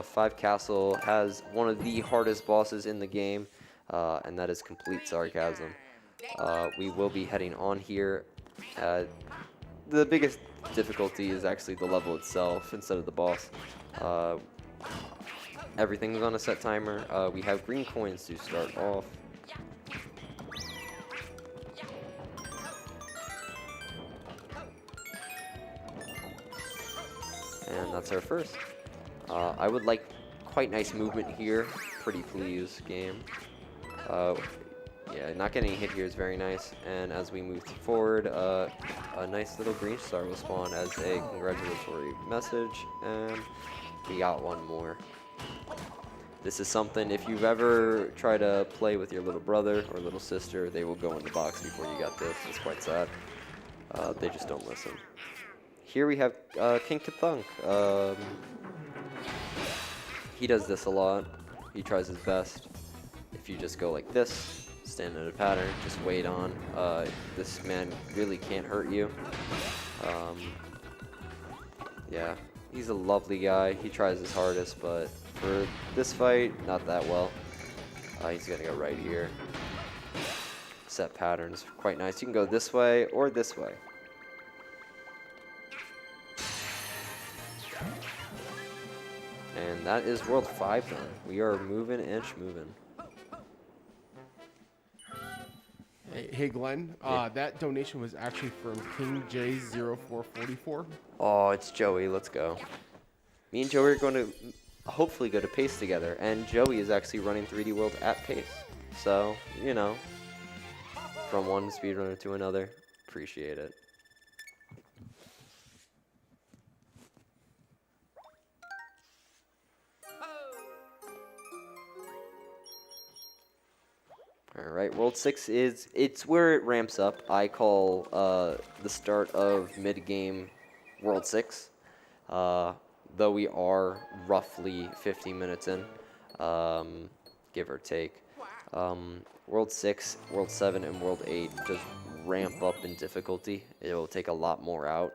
5 Castle has one of the hardest bosses in the game, and that is Complete Sarcasm. We will be heading on here. The biggest difficulty is actually the level itself instead of the boss. Everything's on a set timer. We have green coins to start off. And that's our first. I would like quite nice movement here. Pretty please, game. Yeah, not getting hit here is very nice. And as we move forward, a nice little green star will spawn as a congratulatory message. And we got one more. This is something, if you've ever tried to play with your little brother or little sister, they will go in the box before you got this. It's quite sad. They just don't listen. Here we have King Kathunk. He does this a lot. He tries his best. If you just go like this, stand in a pattern, just wait on. This man really can't hurt you. Yeah, he's a lovely guy. He tries his hardest, but for this fight, not that well. He's gonna go right here. Set patterns, quite nice. You can go this way or this way. And that is World 5 done. We are moving and schmoving. Hey Glenn, Yeah. that donation was actually from King J0444. Oh, it's Joey. Let's go. Me and Joey are going to hopefully good at pace together. And Joey is actually running 3D World at pace. So, you know, from one speedrunner to another, appreciate it. All right, World 6 it's where it ramps up. I call the start of mid-game World 6, though we are roughly 15 minutes in, give or take. World 6, World 7, and World 8 just ramp up in difficulty. It will take a lot more out.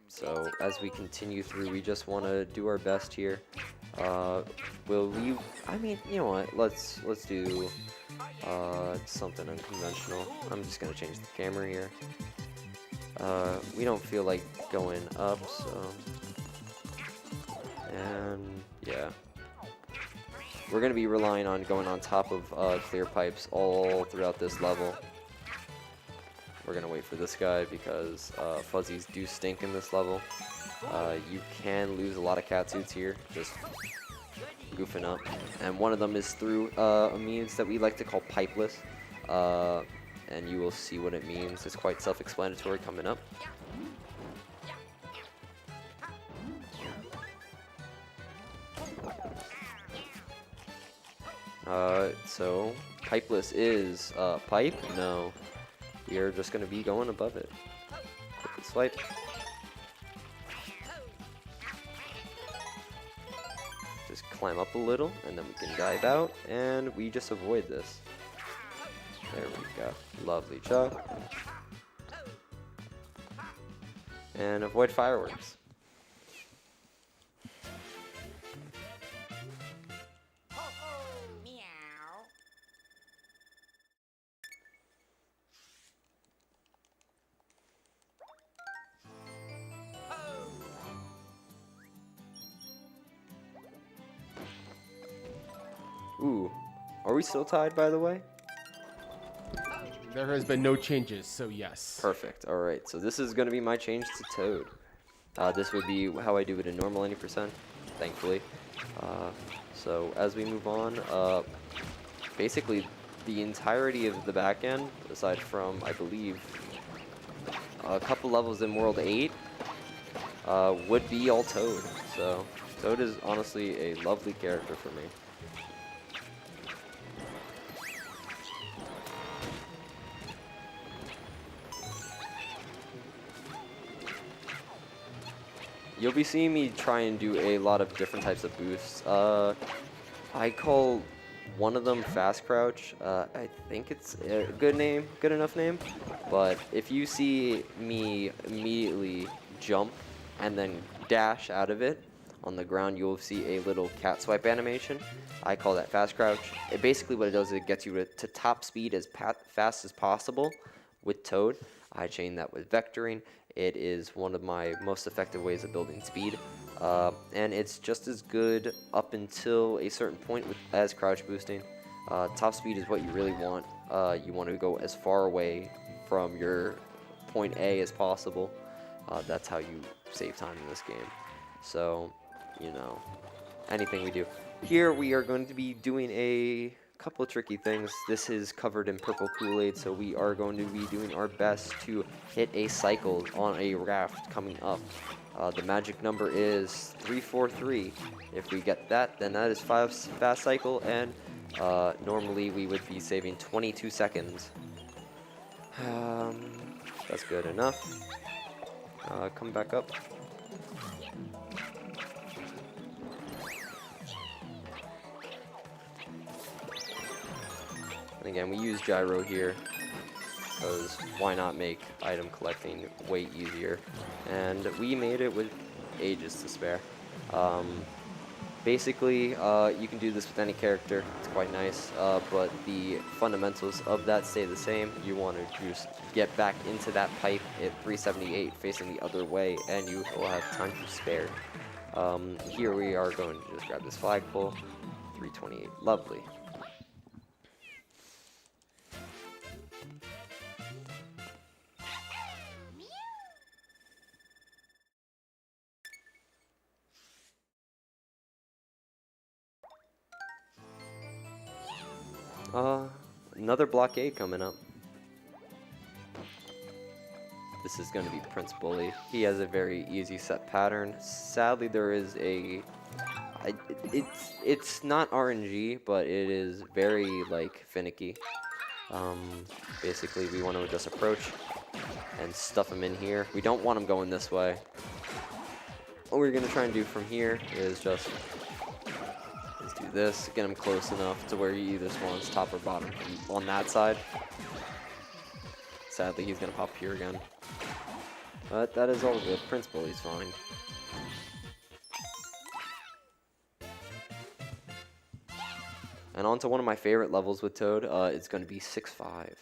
So as we continue through, we just want to do our best here. Will we? I mean, you know what? Let's do something unconventional. I'm just gonna change the camera here. We don't feel like going up, so and yeah, we're gonna be relying on going on top of clear pipes all throughout this level. We're gonna wait for this guy because fuzzies do stink in this level. You can lose a lot of catsuits here, just goofing up. And one of them is through a means that we like to call pipeless. And you will see what it means. It's quite self-explanatory coming up. So pipeless is pipe? No. We are just gonna be going above it. Quick swipe. Just climb up a little, and then we can dive out, and we just avoid this. There we go. Lovely job. And avoid fireworks. Ooh, are we still tied, by the way? There has been no changes, so yes. Perfect. All right, so this is going to be my change to Toad. This would be how I do it in normal 90%, thankfully. So as we move on, basically the entirety of the back end, aside from, I believe, a couple levels in World 8, would be all Toad. So Toad is honestly a lovely character for me. You'll be seeing me try and do a lot of different types of boosts. I call one of them fast crouch. I think it's a good enough name. But if you see me immediately jump and then dash out of it on the ground, you'll see a little cat swipe animation. I call that fast crouch. Basically what it does is it gets you to top speed as fast as possible with Toad. I chain that with vectoring. It is one of my most effective ways of building speed, and it's just as good up until a certain point as crouch boosting. Top speed is what you really want. You want to go as far away from your point A as possible. That's how you save time in this game. So, you know, anything we do. Here we are going to be doing a couple of tricky things. This is covered in purple Kool-Aid, so we are going to be doing our best to hit a cycle on a raft coming up. The magic number is 343. If we get that, then that is 5 fast cycle, and normally we would be saving 22 seconds. That's good enough. Come back up. And again, we use gyro here, because why not make item collecting way easier? And we made it with ages to spare. Basically, you can do this with any character. It's quite nice, but the fundamentals of that stay the same. You want to just get back into that pipe at 378, facing the other way, and you will have time to spare. Here we are going to just grab this flagpole, 328, lovely. Another blockade coming up. This is going to be Prince Bully. He has a very easy set pattern. Sadly, there is it's not RNG, but it is very like finicky. Basically, we want to just approach and stuff him in here. We don't want him going this way. What we're going to try and do from here is just do this, get him close enough to where he either spawns top or bottom on that side. Sadly, he's going to pop here again. But that is all good. Prince Bully's fine. And on to one of my favorite levels with Toad. It's going to be 6-5.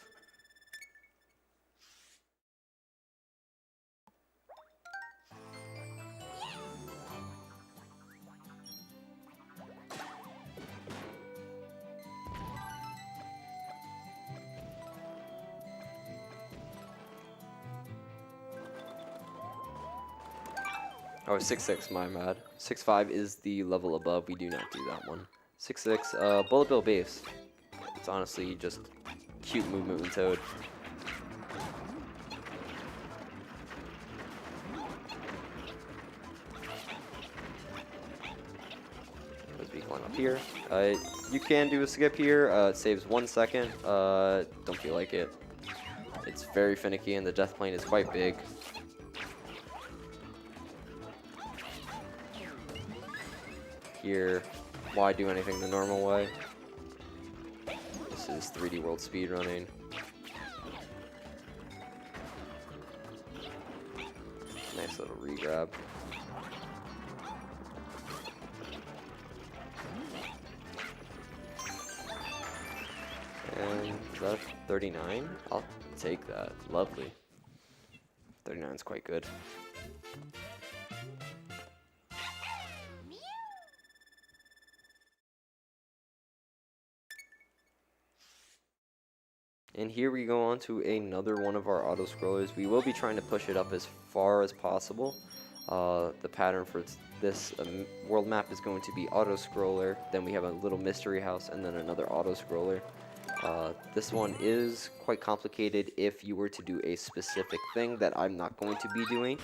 Oh, 6-6, my bad. 6-5 is the level above. We do not do that one. 6-6, Bullet Bill base. It's honestly just cute movement with Toad. As we climb up here. You can do a skip here. It saves 1 second. Don't feel like it. It's very finicky and the death plane is quite big. Here, why do anything the normal way? This is 3D World speedrunning. Nice little regrab. And is that 39? I'll take that. Lovely. 39 is quite good. And here we go on to another one of our auto-scrollers. We will be trying to push it up as far as possible. The pattern for this world map is going to be auto-scroller, then we have a little mystery house, and then another auto-scroller. This one is quite complicated if you were to do a specific thing that I'm not going to be doing.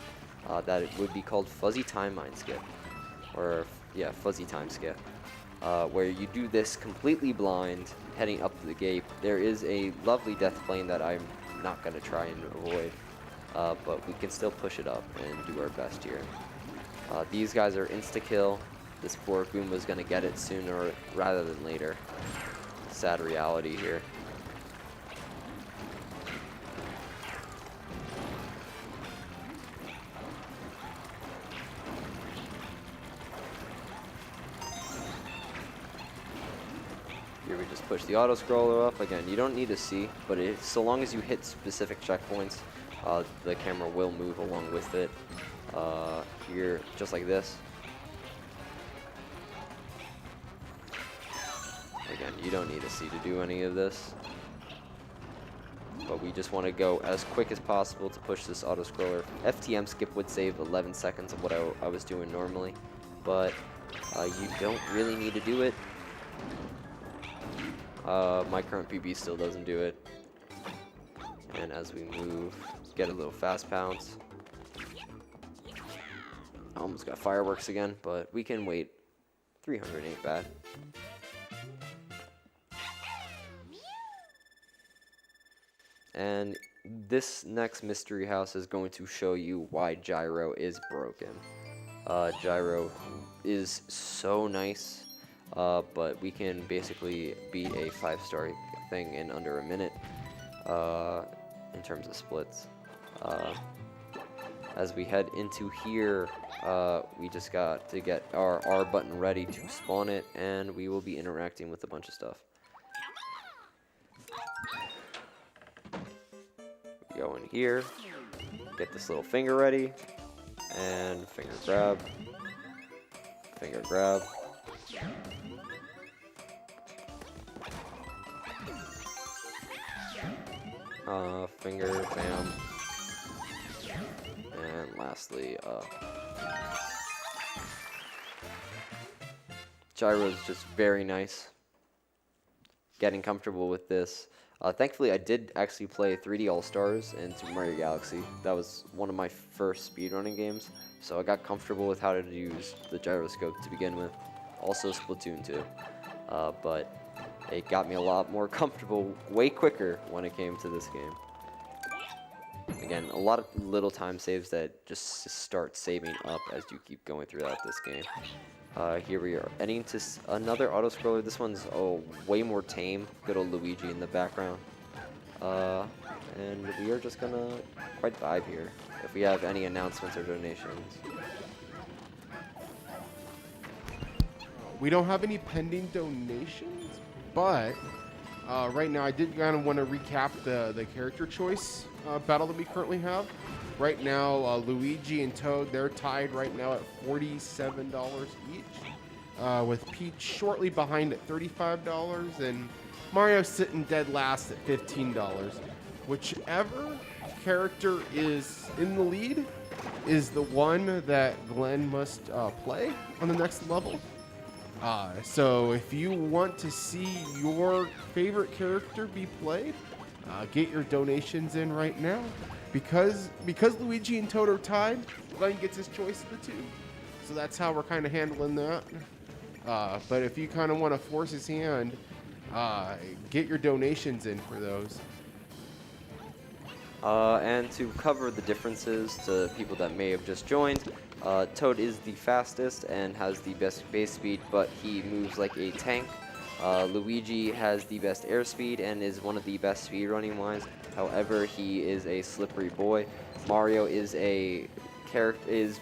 That it would be called Fuzzy Time Mine Skip. Or, yeah, Fuzzy Time Skip. Where you do this completely blind, heading up the gate. There is a lovely death plane that I'm not going to try and avoid, but we can still push it up and do our best here. These guys are insta-kill. This poor Goomba's going to get it sooner rather than later. Sad reality here. Here we just push the auto scroller up. Again, you don't need to see, but so long as you hit specific checkpoints, the camera will move along with it. Here, just like this. Again, you don't need to see to do any of this. But we just want to go as quick as possible to push this auto scroller. FTM skip would save 11 seconds of what I was doing normally, but you don't really need to do it. My current PB still doesn't do it. And as we move, get a little fast pounce. Almost got fireworks again, but we can wait. 300 ain't bad. And this next mystery house is going to show you why Gyro is broken. Gyro is so nice. But we can basically beat a 5-star thing in under a minute in terms of splits. As we head into here, we just got to get our R button ready to spawn it, and we will be interacting with a bunch of stuff. We go in here, get this little finger ready, and finger grab, finger grab. Finger, bam, and lastly, Gyro's just very nice. getting comfortable with this. Thankfully, I did actually play 3D All-Stars and Super Mario Galaxy. That was one of my first speedrunning games, so I got comfortable with how to use the gyroscope to begin with. Also Splatoon 2. But it got me a lot more comfortable way quicker when it came to this game. Again, a lot of little time saves that just start saving up as you keep going throughout this game. Here we are heading to another auto-scroller. This one's way more tame. Good old Luigi in the background. And we are just gonna quite vibe here. If we have any announcements or donations. We don't have any pending donations, but right now I did kind of want to recap the character choice battle that we currently have. Right now, Luigi and Toad, they're tied right now at $47 each, with Peach shortly behind at $35, and Mario sitting dead last at $15. Whichever character is in the lead is the one that Glenn must play on the next level. So if you want to see your favorite character be played, get your donations in right now. Because Luigi and Toad are tied, Glenn gets his choice of the two. So that's how we're kind of handling that. But if you kind of want to force his hand, get your donations in for those. And to cover the differences to people that may have just joined, Toad is the fastest and has the best base speed, but he moves like a tank. Luigi has the best airspeed and is one of the best speedrunning wise. However, he is a slippery boy. Mario is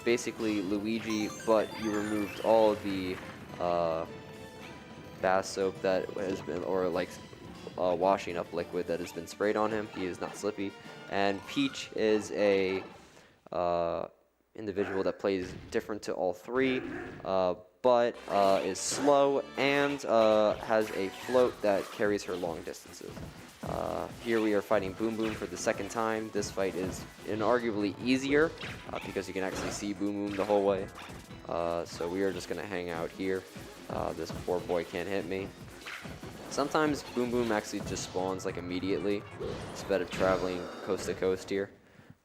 basically Luigi, but you removed all of the bath soap that has been, or like washing up liquid that has been sprayed on him. He is not slippy. And Peach is a individual that plays different to all three, but is slow and has a float that carries her long distances. Here we are fighting Boom Boom for the second time. This fight is inarguably easier because you can actually see Boom Boom the whole way. So we are just going to hang out here. This poor boy can't hit me. Sometimes Boom Boom actually just spawns like immediately instead of traveling coast to coast here.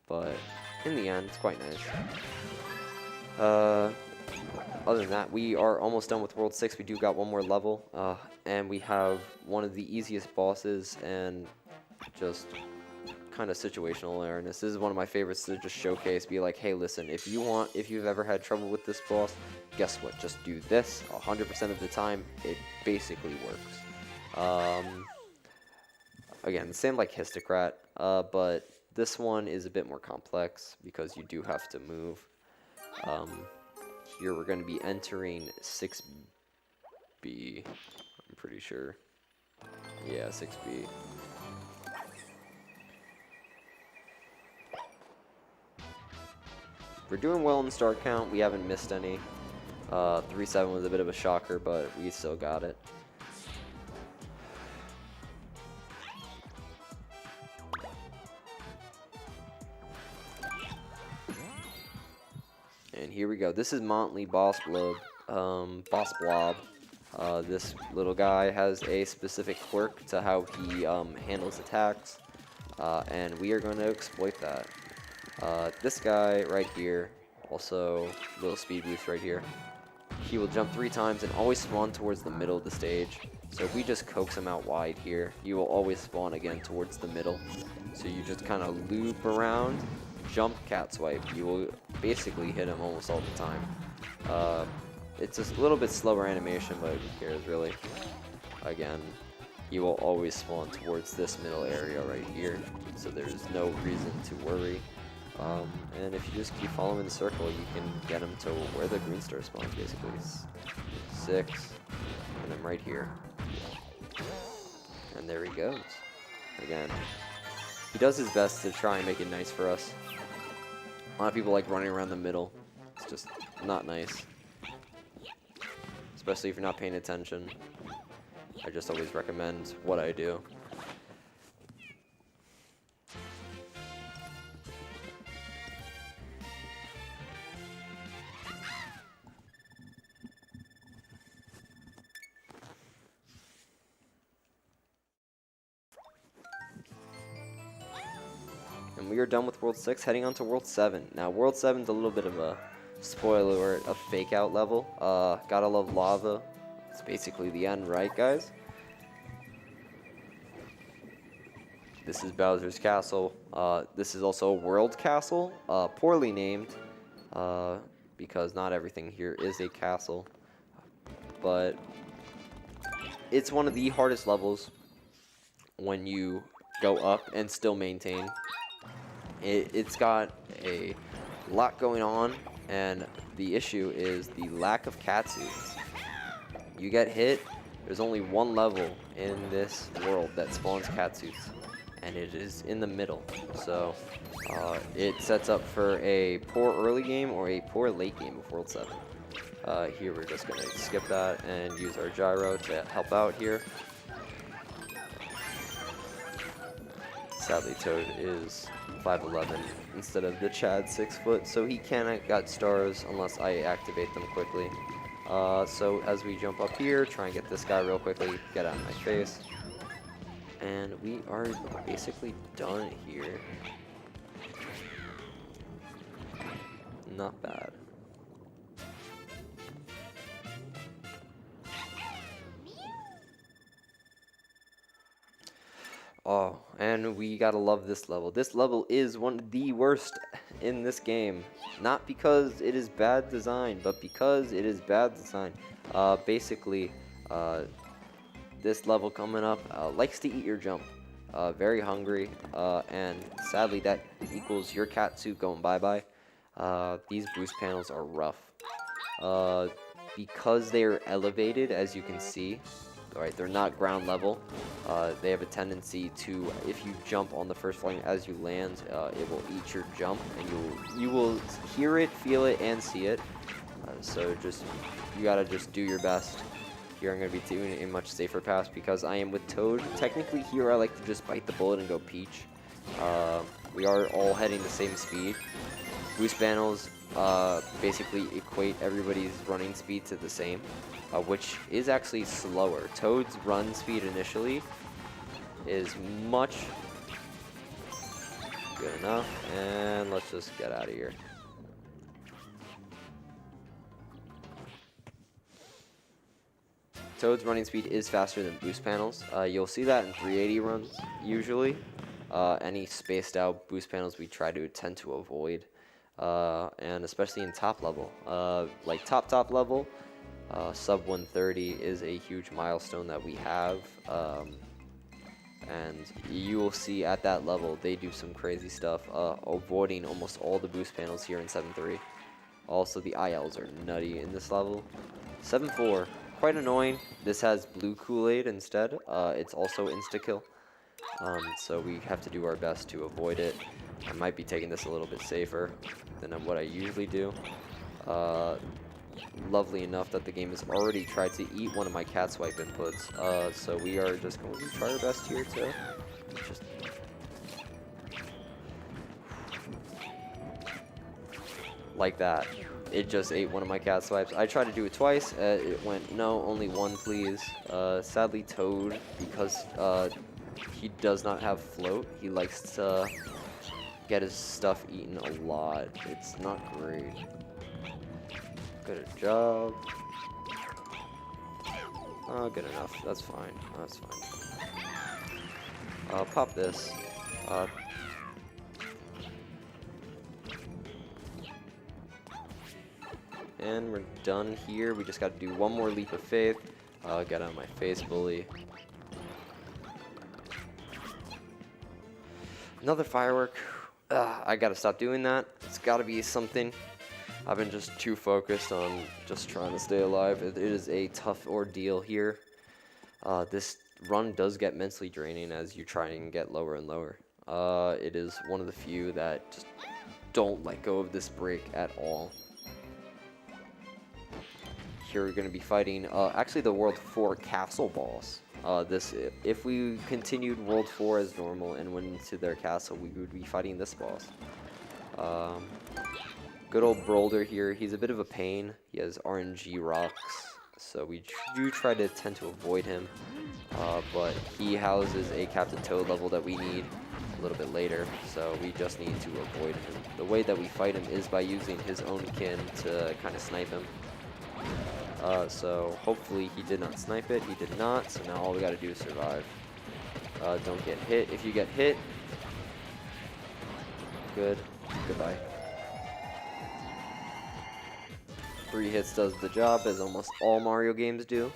But in the end, it's quite nice. Other than that, we are almost done with World 6. We do got one more level, and we have one of the easiest bosses and just kind of situational awareness. This is one of my favorites to just showcase, be like, hey, listen, if you've ever had trouble with this boss, guess what? Just do this 100% of the time. It basically works. Again, same like Histocrat, but this one is a bit more complex because you do have to move. Here we're going to be entering 6B, I'm pretty sure. Yeah, 6B. We're doing well in star count. We haven't missed any. 3-7 was a bit of a shocker, but we still got it. And here we go. This is Montley Boss Blob. This little guy has a specific quirk to how he handles attacks, and we are going to exploit that. This guy right here, also little speed boost right here. He will jump 3 times and always spawn towards the middle of the stage. So if we just coax him out wide here, he will always spawn again towards the middle. So you just kind of loop around, jump, cat swipe. You will basically hit him almost all the time. It's a little bit slower animation, but who cares really. Again, he will always spawn towards this middle area right here. So there's no reason to worry. And if you just keep following the circle, you can get him to where the green star spawns, basically. 6, and then right here. And there he goes. Again, he does his best to try and make it nice for us. A lot of people like running around the middle. It's just not nice. Especially if you're not paying attention. I just always recommend what I do. And we are done with World 6, heading on to World 7. Now, World 7 is a little bit of a spoiler alert, a fake out level. Gotta love lava. It's basically the end, right, guys? This is Bowser's Castle. This is also a world castle, poorly named, because not everything here is a castle. But it's one of the hardest levels when you go up and still maintain. It's got a lot going on, and the issue is the lack of catsuits. You get hit, there's only one level in this world that spawns catsuits, and it is in the middle. So it sets up for a poor early game or a poor late game of World 7. Here we're just going to skip that and use our gyro to help out here. Sadly, Toad is 5'11" instead of the Chad 6 foot, so he cannot get stars unless I activate them quickly. So as we jump up here, try and get this guy real quickly, get out of my face. And we are basically done here. Not bad. Oh, and we gotta love this level. This level is one of the worst in this game. Not because it is bad design, but because it is bad design. Basically, this level coming up likes to eat your jump. Very hungry, and sadly that equals your catsuit going bye-bye. These boost panels are rough. Because they are elevated, as you can see, alright, they're not ground level. They have a tendency to, if you jump on the first floor as you land, it will eat your jump, and you will hear it, feel it, and see it. So you gotta just do your best. Here I'm gonna be doing a much safer pass because I am with Toad. Technically here I like to just bite the bullet and go Peach. We are all heading the same speed. Boost panels basically equate everybody's running speed to the same, which is actually slower. Toad's run speed initially is much good enough, and let's just get out of here. Toad's running speed is faster than boost panels. You'll see that in 380 runs usually. Any spaced out boost panels we try to tend to avoid, and especially in top level, like top level. Sub 130 is a huge milestone that we have, and you will see at that level they do some crazy stuff, avoiding almost all the boost panels here in 7.3. Also, the ILs are nutty in this level. 7.4, quite annoying. This has blue Kool-Aid instead. It's also insta-kill, so we have to do our best to avoid it. I might be taking this a little bit safer than what I usually do. Lovely enough that the game has already tried to eat one of my cat swipe inputs, so we are just going to try our best here to just like that. It just ate one of my cat swipes. I tried to do it twice. It went, no, only one, please. Sadly, Toad, because he does not have float, he likes to get his stuff eaten a lot. It's not great. Good job. Oh, good enough. That's fine. That's fine. Pop this. And we're done here. We just got to do one more leap of faith. Get out of my face, bully. Another firework. I gotta stop doing that. It's gotta be something. I've been just too focused on just trying to stay alive. It is a tough ordeal here. This run does get mentally draining as you try and get lower and lower. It is one of the few that just don't let go of this break at all. Here we're going to be fighting actually the World 4 castle boss. If we continued World 4 as normal and went into their castle, we would be fighting this boss. Good old Boulder here. He's a bit of a pain. He has RNG rocks, so we do try to tend to avoid him. But he houses a Captain Toad level that we need. a little bit later, so we just need to avoid him. The way that we fight him is by using his own kin to kind of snipe him. So hopefully he did not snipe it. He did not, so now all we got to do is survive. Don't get hit. If you get hit, good. Goodbye. 3 hits does the job, as almost all Mario games do.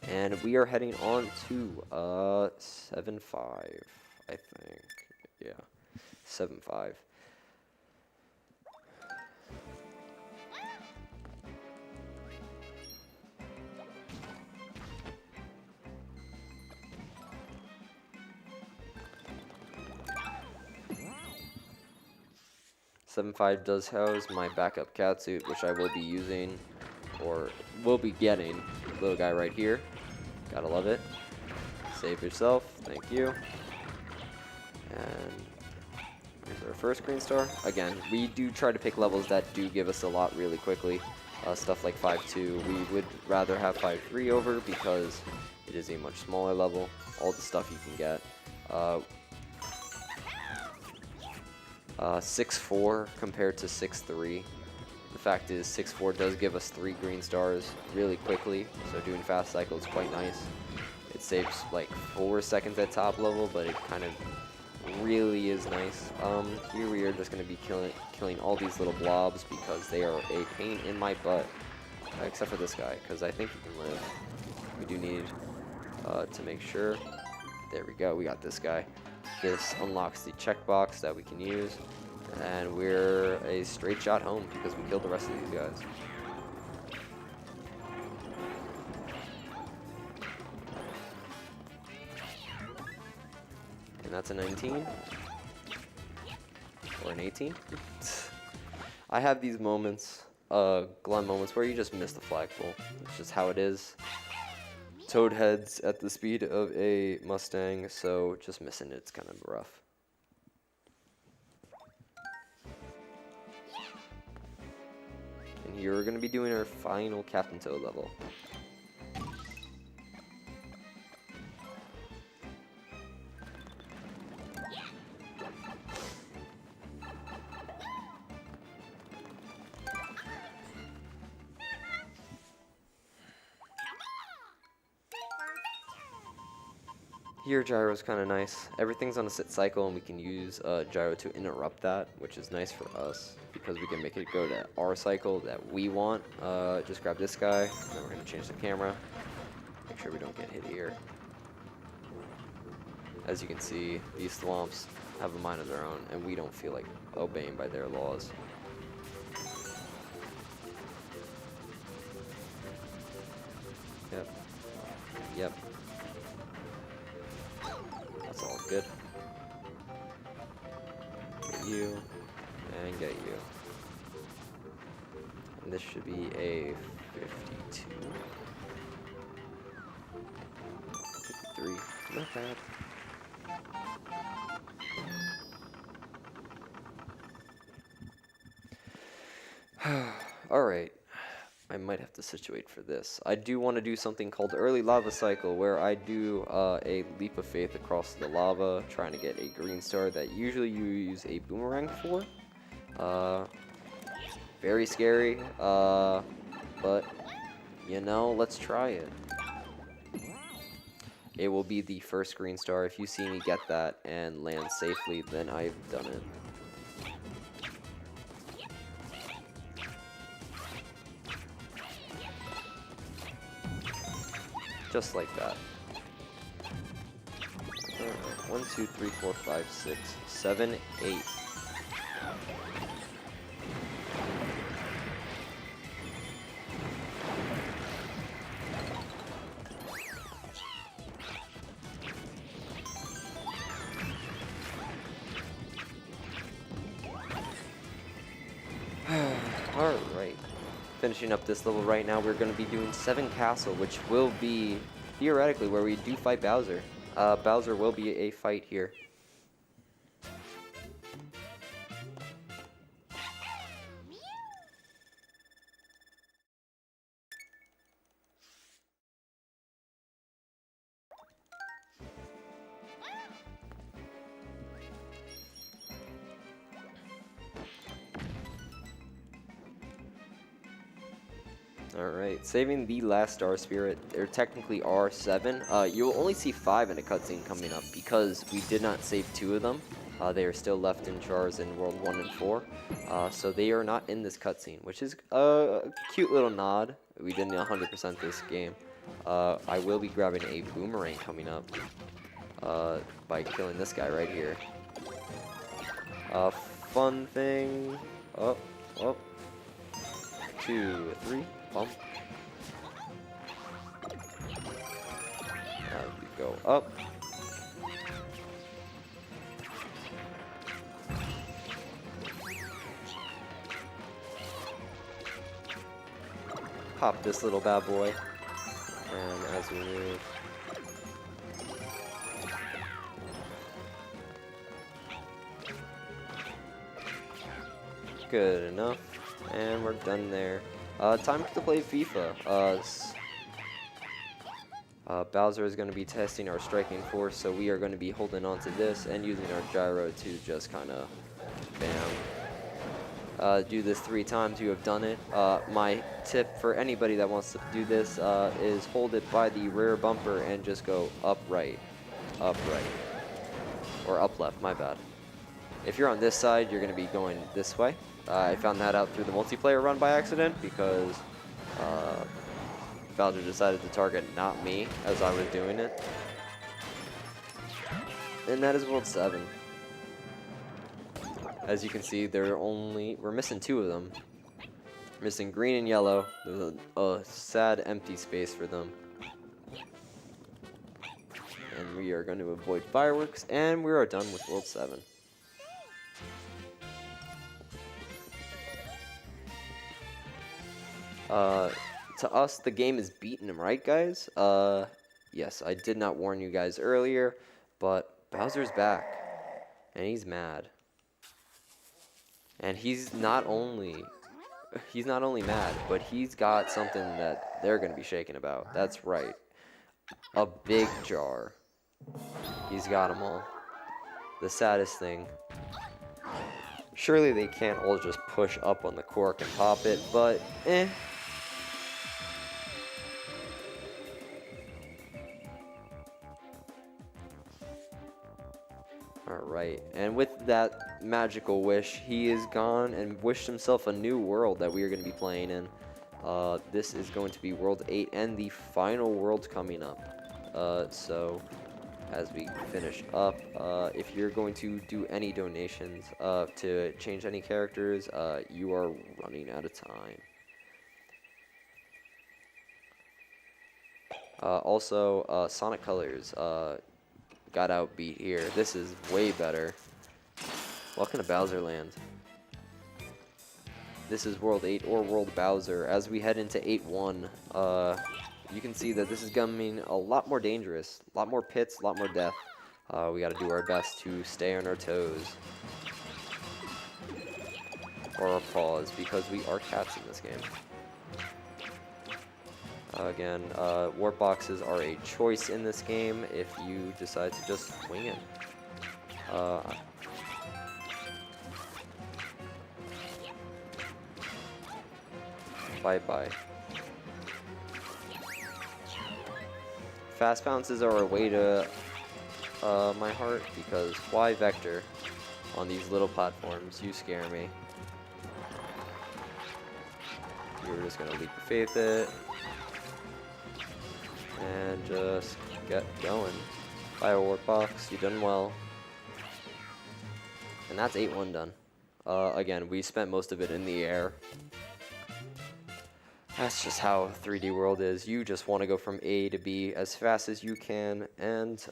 And we are heading on to 7-5, I think. Yeah, 7-5. Does house my backup catsuit, which I will be using, or will be getting. Little guy right here. Gotta love it. Save yourself. Thank you. And here's our first green star. Again, we do try to pick levels that do give us a lot really quickly. Stuff like 5-2, we would rather have 5-3 over because it is a much smaller level. All the stuff you can get. 6-4 compared to 6-3. The fact is 6-4 does give us 3 green stars really quickly, so doing fast cycle is quite nice. It saves like 4 seconds at top level, but it kind of really is nice. Here we are just going to be killing all these little blobs because they are a pain in my butt, except for this guy, because I think he can live. We do need to make sure. There we go, we got this guy. This unlocks the checkbox that we can use, and we're a straight shot home because we killed the rest of these guys. And that's a 19 or an 18. I have these moments, Glenn moments, where you just miss the flagpole. It's just how it is. Toad heads at the speed of a Mustang, so just missing it's kind of rough. And here we're going to be doing our final Captain Toad level. Here, gyro's kind of nice. Everything's on a sit cycle, and we can use gyro to interrupt that, which is nice for us because we can make it go to our cycle that we want. Just grab this guy, and then we're going to change the camera. Make sure we don't get hit here. As you can see, these thwomps have a mind of their own, and we don't feel like obeying by their laws. Yep. Yep. That's all good. Get you, and get you. And this should be a 52. 53. Not bad. Alright. I might have to situate for this. I do want to do something called early lava cycle, where I do a leap of faith across the lava, trying to get a green star that usually you use a boomerang for. Very scary, but you know, let's try it. It will be the first green star. If you see me get that and land safely, then I've done it. Just like that. Alright, 1, 2, 3, 4, 5, 6, 7, 8. Alright. Finishing up this level right now, we're going to be doing 7 Castle, which will be, theoretically, where we do fight Bowser. Bowser will be a fight here. Alright, saving the last Star Spirit. There technically are 7. You'll only see 5 in a cutscene coming up because we did not save 2 of them. They are still left in jars in World 1 and 4. So they are not in this cutscene, which is a cute little nod. We didn't 100% this game. I will be grabbing a boomerang coming up by killing this guy right here. Fun thing. Oh. 2, 3. Bump. Now we go up. Pop this little bad boy. And as we move. Good enough. And we're done there. Time to play FIFA. Bowser is going to be testing our striking force, so we are going to be holding on to this and using our gyro to just kind of bam. Do this 3 times. You have done it. My tip for anybody that wants to do this is hold it by the rear bumper and just go up right, or up left, my bad. If you're on this side, you're going to be going this way. I found that out through the multiplayer run by accident because Bowser decided to target not me as I was doing it. And that is World 7. As you can see, we're missing 2 of them. Missing green and yellow. There's a sad empty space for them. And we are going to avoid fireworks, and we are done with World 7. To us, the game is beating him, right, guys? Yes, I did not warn you guys earlier, but Bowser's back, and he's mad. And he's not only mad, but he's got something that they're gonna be shaking about. That's right, a big jar. He's got them all. The saddest thing. Surely they can't all just push up on the cork and pop it, but eh. Alright, and with that magical wish, he is gone and wished himself a new world that we are going to be playing in. This is going to be World 8 and the final world coming up. So, as we finish up, if you're going to do any donations to change any characters, you are running out of time. Also, Sonic Colors got outbeat here. This is way better. Welcome to Bowser Land. This is World 8 or World Bowser. As we head into 8-1, you can see that this is becoming a lot more dangerous. A lot more pits, a lot more death. We gotta do our best to stay on our toes. Or our paws, because we are cats in this game. Again, warp boxes are a choice in this game if you decide to just wing it. Bye-bye. Fast bounces are a way to my heart, because why Vector on these little platforms? You scare me. You're just gonna leap of faith it. And just get going. Fire warp box, you done well. And that's 8-1 done. Again, we spent most of it in the air. That's just how 3D World is. You just want to go from A to B as fast as you can, and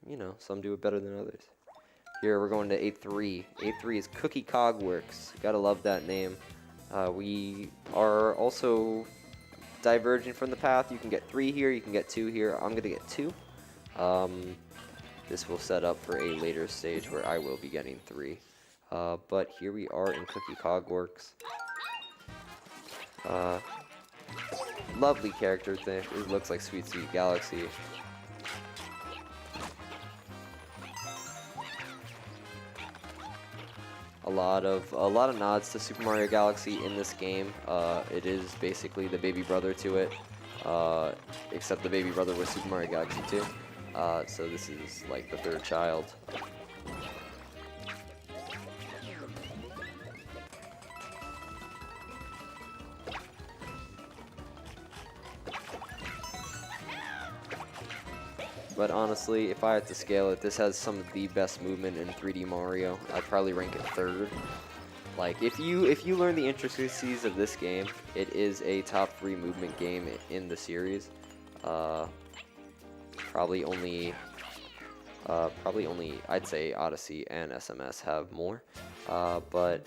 you know, some do it better than others. Here we're going to 8-3. 8-3 is Cookie Cogworks. Gotta love that name. We are also diverging from the path. You can get 3 here, you can get 2 here. I'm gonna get 2. This will set up for a later stage where I will be getting 3. But here we are in Cookie Cogworks. Lovely character thing. It looks like Sweet Sweet Galaxy. A lot of nods to Super Mario Galaxy in this game. It is basically the baby brother to it, except the baby brother was Super Mario Galaxy 2. So this is like the third child. But honestly, if I had to scale it, this has some of the best movement in 3D Mario. I'd probably rank it third. Like, if you learn the intricacies of this game, it is a top 3 movement game in the series. Probably only I'd say Odyssey and SMS have more. But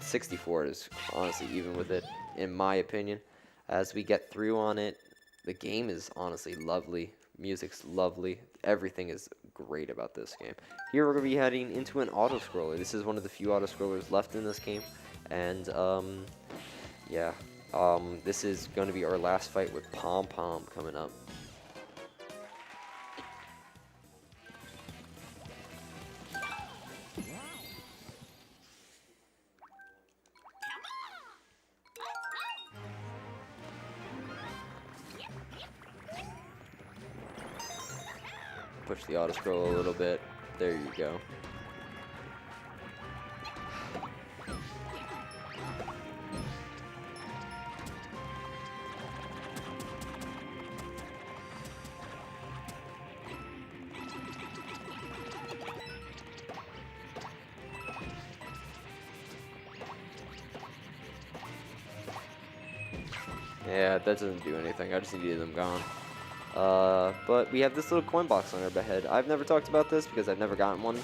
64 is honestly even with it, in my opinion. As we get through on it, the game is honestly lovely. Music's lovely. Everything is great about this game. Here we're going to be heading into an auto-scroller. This is one of the few auto-scrollers left in this game. And, yeah. This is going to be our last fight with Pom Pom coming up. Push the auto scroll a little bit. There you go. Yeah, that doesn't do anything. I just needed them gone. But we have this little coin box on our head. I've never talked about this because I've never gotten one.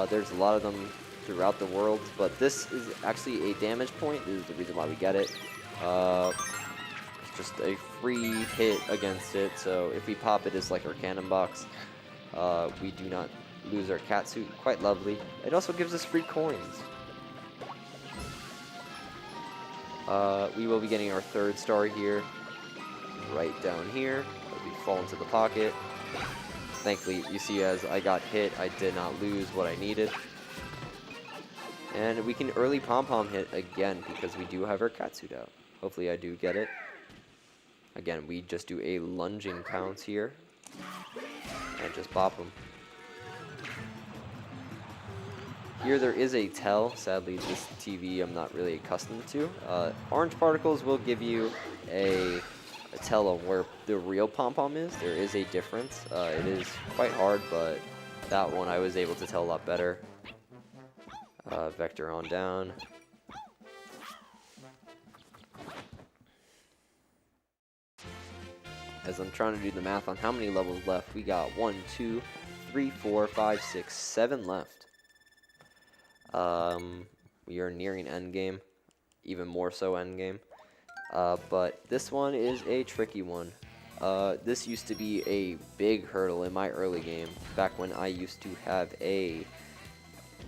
There's a lot of them throughout the world, but this is actually a damage point. This is the reason why we get it. It's just a free hit against it, so if we pop it as like our cannon box, we do not lose our catsuit. Quite lovely. It also gives us free coins. We will be getting our third star here, right down here. We fall into the pocket. Thankfully, you see as I got hit, I did not lose what I needed. And we can early pom-pom hit again because we do have our catsuit out. Hopefully I do get it. Again, we just do a lunging pounce here. And just bop them. Here there is a tell. Sadly, this TV I'm not really accustomed to. Orange particles will give you a tell on where the real pom-pom is. There is a difference. It is quite hard, but that one I was able to tell a lot better. Vector on down. As I'm trying to do the math on how many levels left, we got 1, 2, 3, 4, 5, 6, 7 left. We are nearing endgame, even more so endgame. But this one is a tricky one. This used to be a big hurdle in my early game, back when I used to have a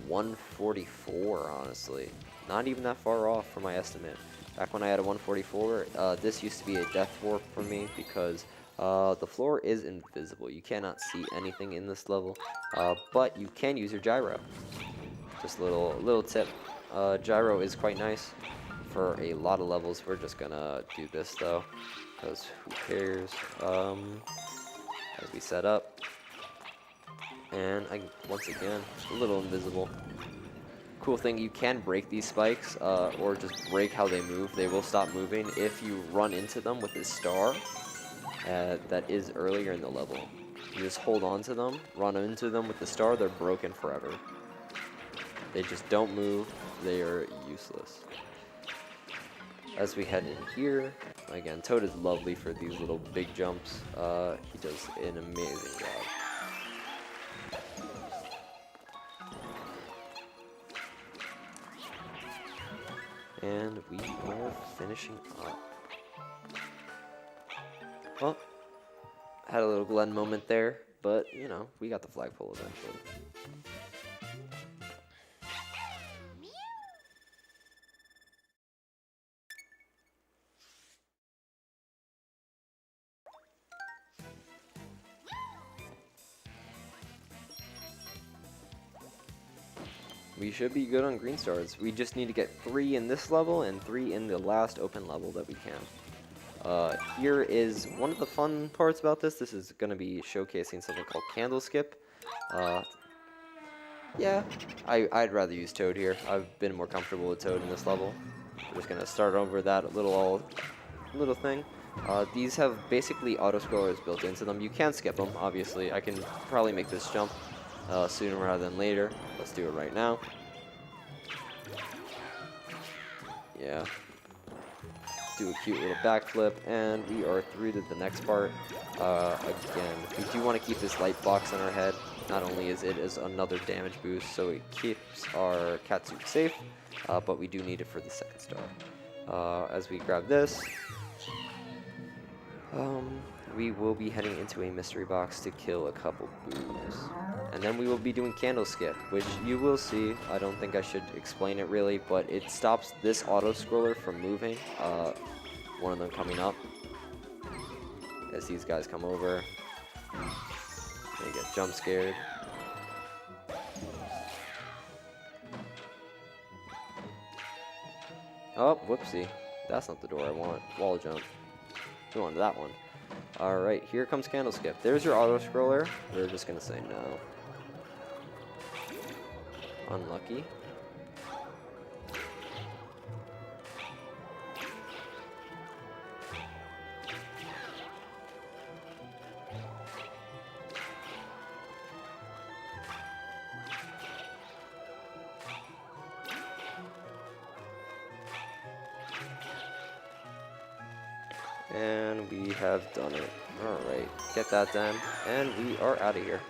144, honestly. Not even that far off from my estimate. Back when I had a 144, this used to be a death warp for me because the floor is invisible. You cannot see anything in this level, but you can use your gyro. Just a little tip. Gyro is quite nice for a lot of levels. We're just gonna do this though, because who cares? As we set up, and once again, a little invisible. Cool thing, you can break these spikes, or just break how they move. They will stop moving if you run into them with this star that is earlier in the level. You just hold on to them, run into them with the star, they're broken forever. They just don't move, they are useless. As we head in here, again, Toad is lovely for these little big jumps. He does an amazing job. And we are finishing up. Well, had a little Glenn moment there, but, you know, we got the flagpole eventually. We should be good on green stars. We just need to get 3 in this level and 3 in the last open level that we can. Here is one of the fun parts about this. This is going to be showcasing something called candle skip. Yeah, I'd rather use Toad here. I've been more comfortable with Toad in this level. We're just going to start over that little thing. These have basically auto scrollers built into them. You can skip them, obviously. I can probably make this jump sooner rather than later. Let's do it right now. Yeah. Do a cute little backflip, and we are through to the next part. Again, we do want to keep this light box on our head. Not only is it as another damage boost, so it keeps our catsuit safe, but we do need it for the second star. As we grab this, we will be heading into a mystery box to kill a couple boos. And then we will be doing candle skip, which you will see. I don't think I should explain it really, but it stops this auto scroller from moving. One of them coming up. As these guys come over, they get jump scared. Oh, whoopsie. That's not the door I want. Wall jump. We wanted that one. Alright, here comes candle skip. There's your auto scroller. We're just gonna say no. Unlucky. And we have done it. Alright, get that done, and we are out of here.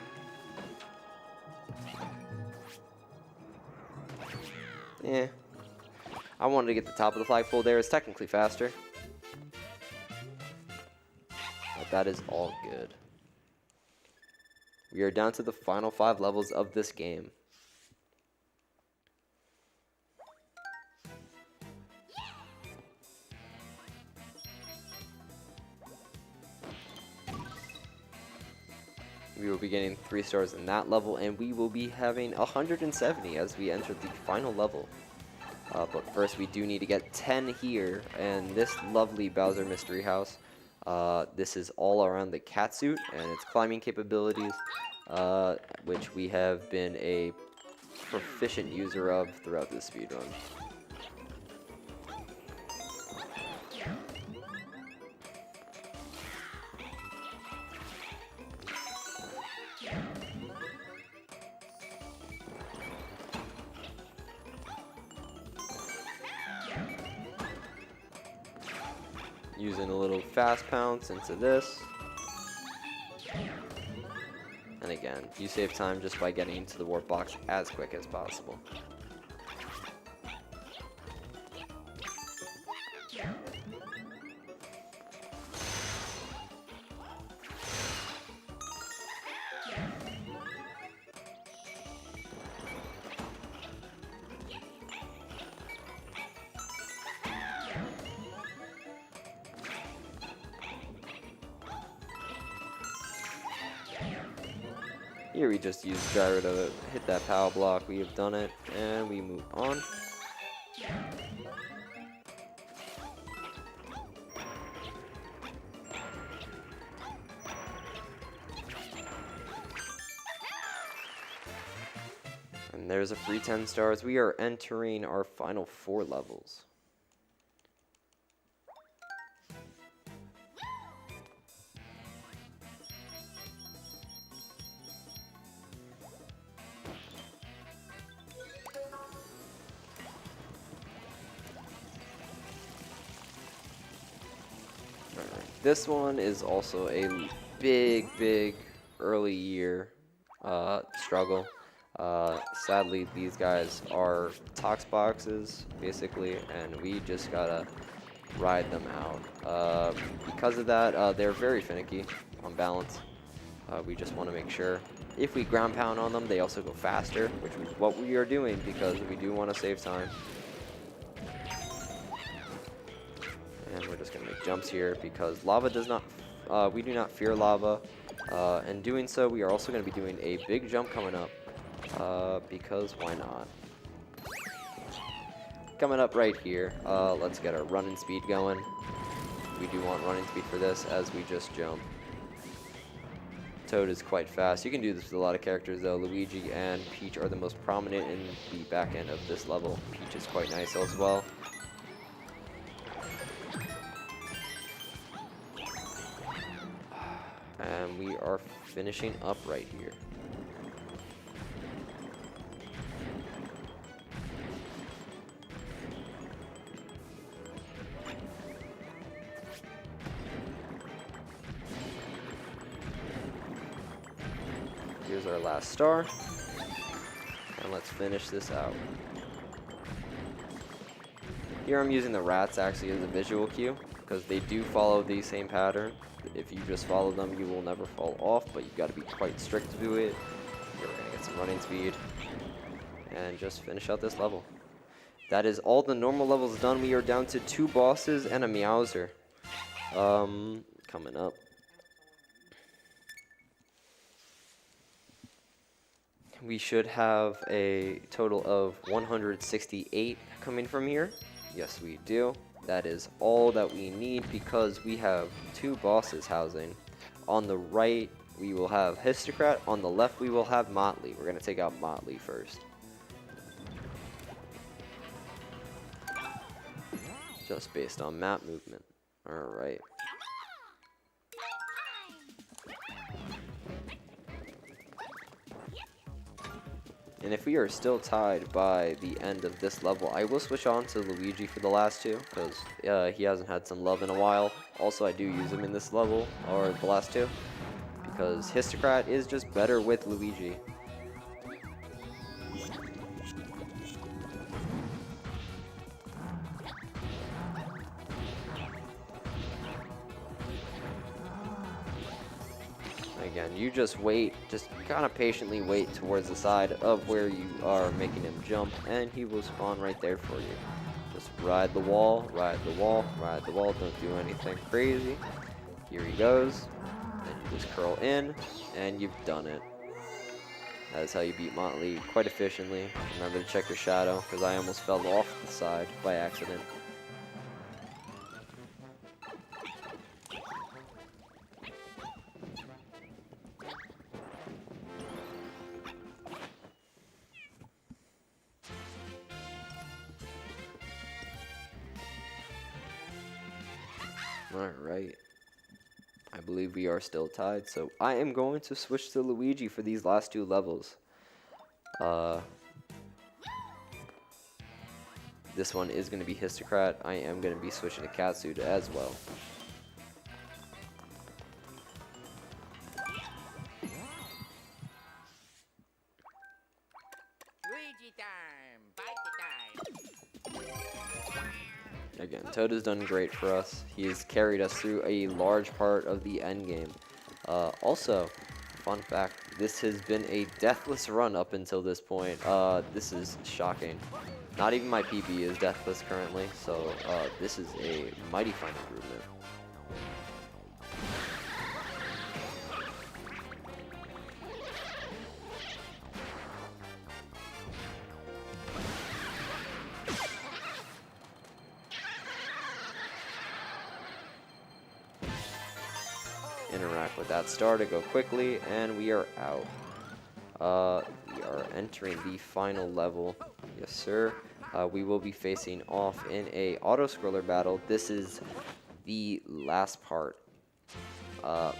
Yeah. I wanted to get the top of the flagpole there. It's technically faster. But that is all good. We are down to the final 5 levels of this game. We will be getting 3 stars in that level, and we will be having 170 as we enter the final level. But first, we do need to get 10 here, and this lovely Bowser Mystery House. This is all around the catsuit and its climbing capabilities, which we have been a proficient user of throughout this speedrun. Using a little fast pounce into this. And again, you save time just by getting into the warp box as quick as possible. Here we just use gyro to hit that power block. We have done it, and we move on. And there's a free 10 stars. We are entering our final 4 levels. This one is also a big early year struggle. Sadly, these guys are tox boxes, basically, and we just gotta ride them out. Because of that, they're very finicky on balance. We just want to make sure if we ground pound on them, they also go faster, which is what we are doing because we do want to save time. And we're just going to make jumps here because lava does not, we do not fear lava. And doing so, we are also going to be doing a big jump coming up because why not? coming up right here. Let's get our running speed going. We do want running speed for this as we just jump. Toad is quite fast. You can do this with a lot of characters though. Luigi and Peach are the most prominent in the back end of this level. Peach is quite nice as well. And we are finishing up right here. Here's our last star. And let's finish this out. Here I'm using the rats actually as a visual cue because they do follow the same pattern. If you just follow them, you will never fall off, but you've got to be quite strict to do it. Here we're going to get some running speed and just finish out this level. That is all the normal levels done. We are down to 2 bosses and a Meowser. Coming up. We should have a total of 168 coming from here. Yes, we do. That is all that we need because we have 2 bosses housing. On the right, we will have Histocrat. On the left, we will have Motley. We're going to take out Motley first. Just based on map movement. Alright. And if we are still tied by the end of this level, I will switch on to Luigi for the last 2, because he hasn't had some love in a while. Also, I do use him in this level, or the last 2, because Histocrat is just better with Luigi. Again, you just wait, just kind of patiently wait towards the side of where you are making him jump, and he will spawn right there for you. Just ride the wall, ride the wall, ride the wall, don't do anything crazy. Here he goes, then you just curl in, and you've done it. That is how you beat Motley quite efficiently. Remember to check your shadow, because I almost fell off the side by accident. Alright, I believe we are still tied, so I am going to switch to Luigi for these last 2 levels. This one is going to be Histocrat. I am going to be switching to Catsuit as well. Luigi time! Bite the time! Again, Toad has done great for us. He has carried us through a large part of the end game. Also, fun fact, this has been a deathless run up until this point. This is shocking. Not even my PB is deathless currently, so this is a mighty fine improvement. Interact with that star to go quickly, and we are out. We are entering the final level. Yes, sir. We will be facing off in a auto-scroller battle. This is the last part. The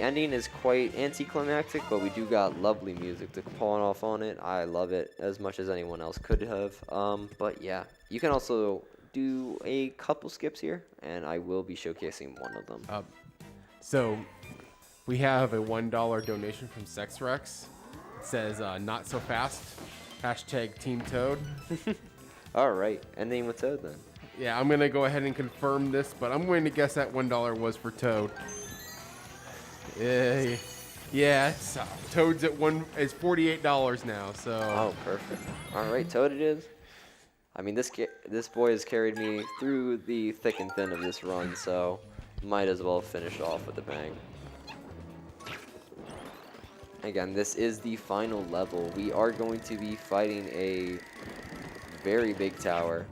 ending is quite anticlimactic, but we do got lovely music to pawn off on it. I love it as much as anyone else could have. But yeah, you can also do a couple skips here, and I will be showcasing one of them. So we have a $1 donation from SexRex. It says, not so fast, hashtag Team Toad. All right, ending with Toad then. Yeah, I'm going to go ahead and confirm this, but I'm going to guess that $1 was for Toad. Yeah, so Toad's at is $48 now, so. Oh, perfect. All right, Toad it is. I mean, this boy has carried me through the thick and thin of this run, so might as well finish off with a bang. Again, this is the final level. We are going to be fighting a very big tower.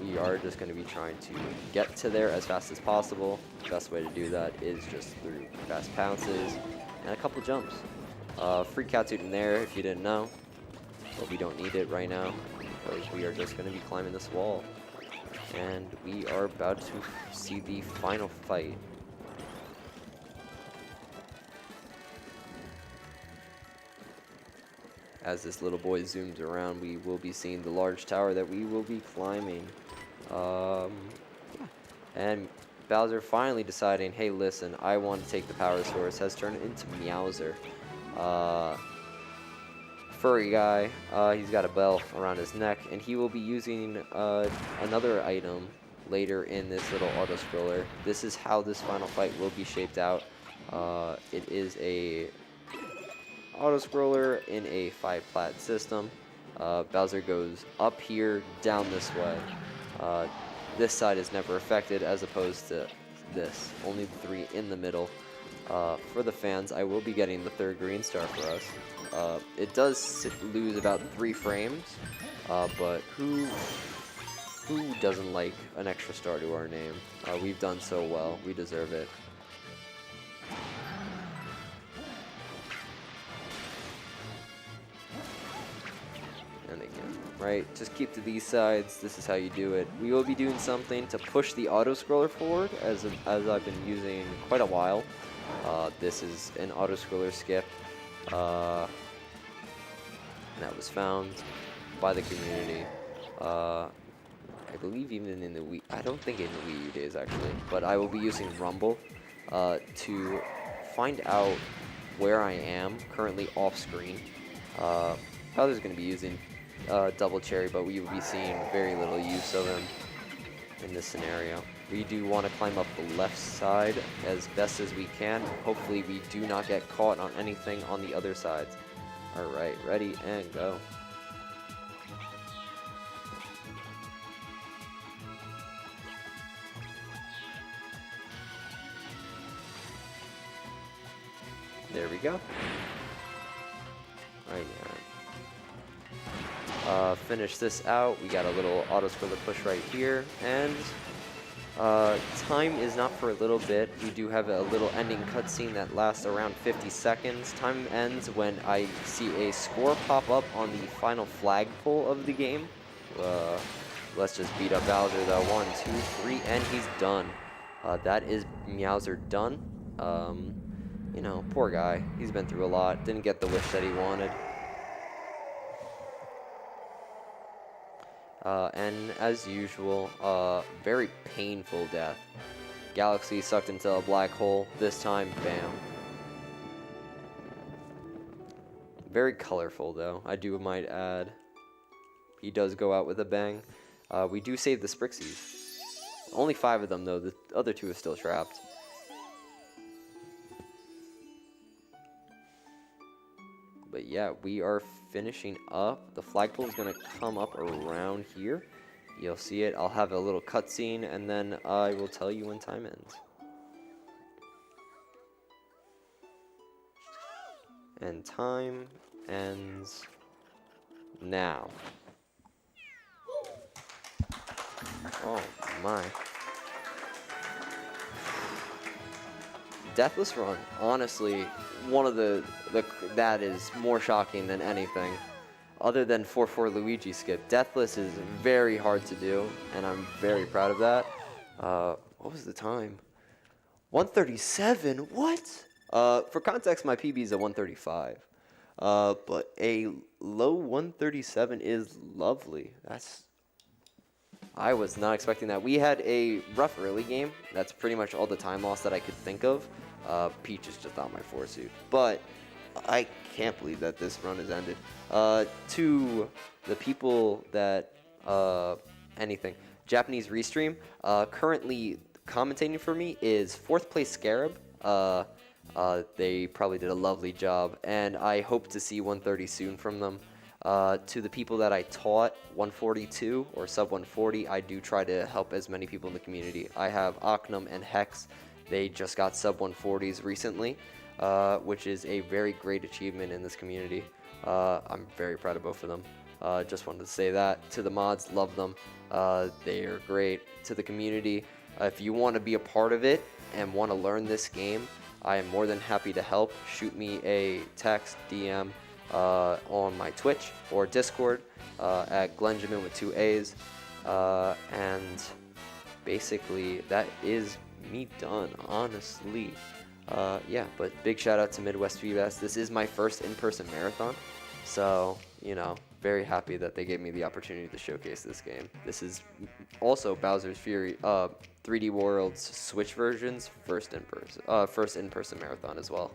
We are just going to be trying to get to there as fast as possible. The best way to do that is just through fast pounces and a couple jumps. Free catsuit in there if you didn't know, but we don't need it right now because we are just going to be climbing this wall. And we are about to see the final fight. As this little boy zooms around, we will be seeing the large tower that we will be climbing. Yeah. And Bowser finally deciding, hey, listen, I want to take the power source, has turned into Meowser. Furry guy, he's got a bell around his neck, and he will be using another item later in this little auto-scroller. This is how this final fight will be shaped out. It is a auto-scroller in a 5-plat system. Bowser goes up here, down this way. This side is never affected as opposed to this. Only the 3 in the middle. For the fans, I will be getting the 3rd green star for us. It does lose about 3 frames, but who doesn't like an extra star to our name? We've done so well. We deserve it. And again, right? Just keep to these sides. This is how you do it. We will be doing something to push the auto-scroller forward, as I've been using quite a while. This is an auto-scroller skip that was found by the community. I believe even in the Wii, I don't think in the Wii U days actually, but I will be using Rumble to find out where I am currently off screen. Bowser's going to be using Double Cherry, but we will be seeing very little use of him in this scenario. We do want to climb up the left side as best as we can. Hopefully we do not get caught on anything on the other sides. Alright, ready and go. There we go. Finish this out. We got a little auto-scroller push right here, and time is not for a little bit. We do have a little ending cutscene that lasts around 50 seconds. Time ends when I see a score pop up on the final flagpole of the game. Let's just beat up Bowser though. 1, 2, 3, and he's done. That is Meowser done. You know, poor guy. He's been through a lot. Didn't get the wish that he wanted. And as usual, very painful death. Galaxy sucked into a black hole. This time, bam. Very colorful, though, I do might add. He does go out with a bang. We do save the Sprixies. Only 5 of them, though. The other 2 are still trapped. But yeah, we are finishing up. The flagpole is going to come up around here. You'll see it. I'll have a little cutscene, and then I will tell you when time ends. And time ends now. Oh my. Deathless Run, honestly, one of that is more shocking than anything. Other than 4-4 Luigi skip, Deathless is very hard to do, and I'm very proud of that. What was the time? 137? What? For context, my PB is a 135. But a low 137 is lovely. I was not expecting that. We had a rough early game. That's pretty much all the time loss that I could think of. Peach is just on my 4-suit. But I can't believe that this run has ended. To the people that, anything, Japanese Restream, currently commentating for me is 4th place Scarab. They probably did a lovely job, and I hope to see 130 soon from them. To the people that I taught 142 or sub 140, I do try to help as many people in the community. I have Ocnum and Hex. They just got sub 140s recently. which is a very great achievement in this community. I'm very proud of both of them. Just wanted to say that. To the mods, love them. They are great. To the community, if you want to be a part of it and want to learn this game, I am more than happy to help. Shoot me a text, DM on my Twitch or Discord at Glennjaamin with 2 A's. And basically, that is me done, honestly. Yeah, but big shout out to MWSF2022. This is my first in-person marathon, so, you know, very happy that they gave me the opportunity to showcase this game. This is also Bowser's Fury 3D World's Switch version's first in-person marathon as well.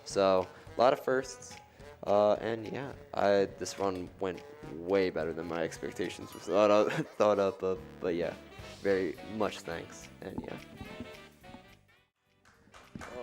So, a lot of firsts. And yeah, this run went way better than my expectations was thought up of, but yeah, very much thanks, and yeah.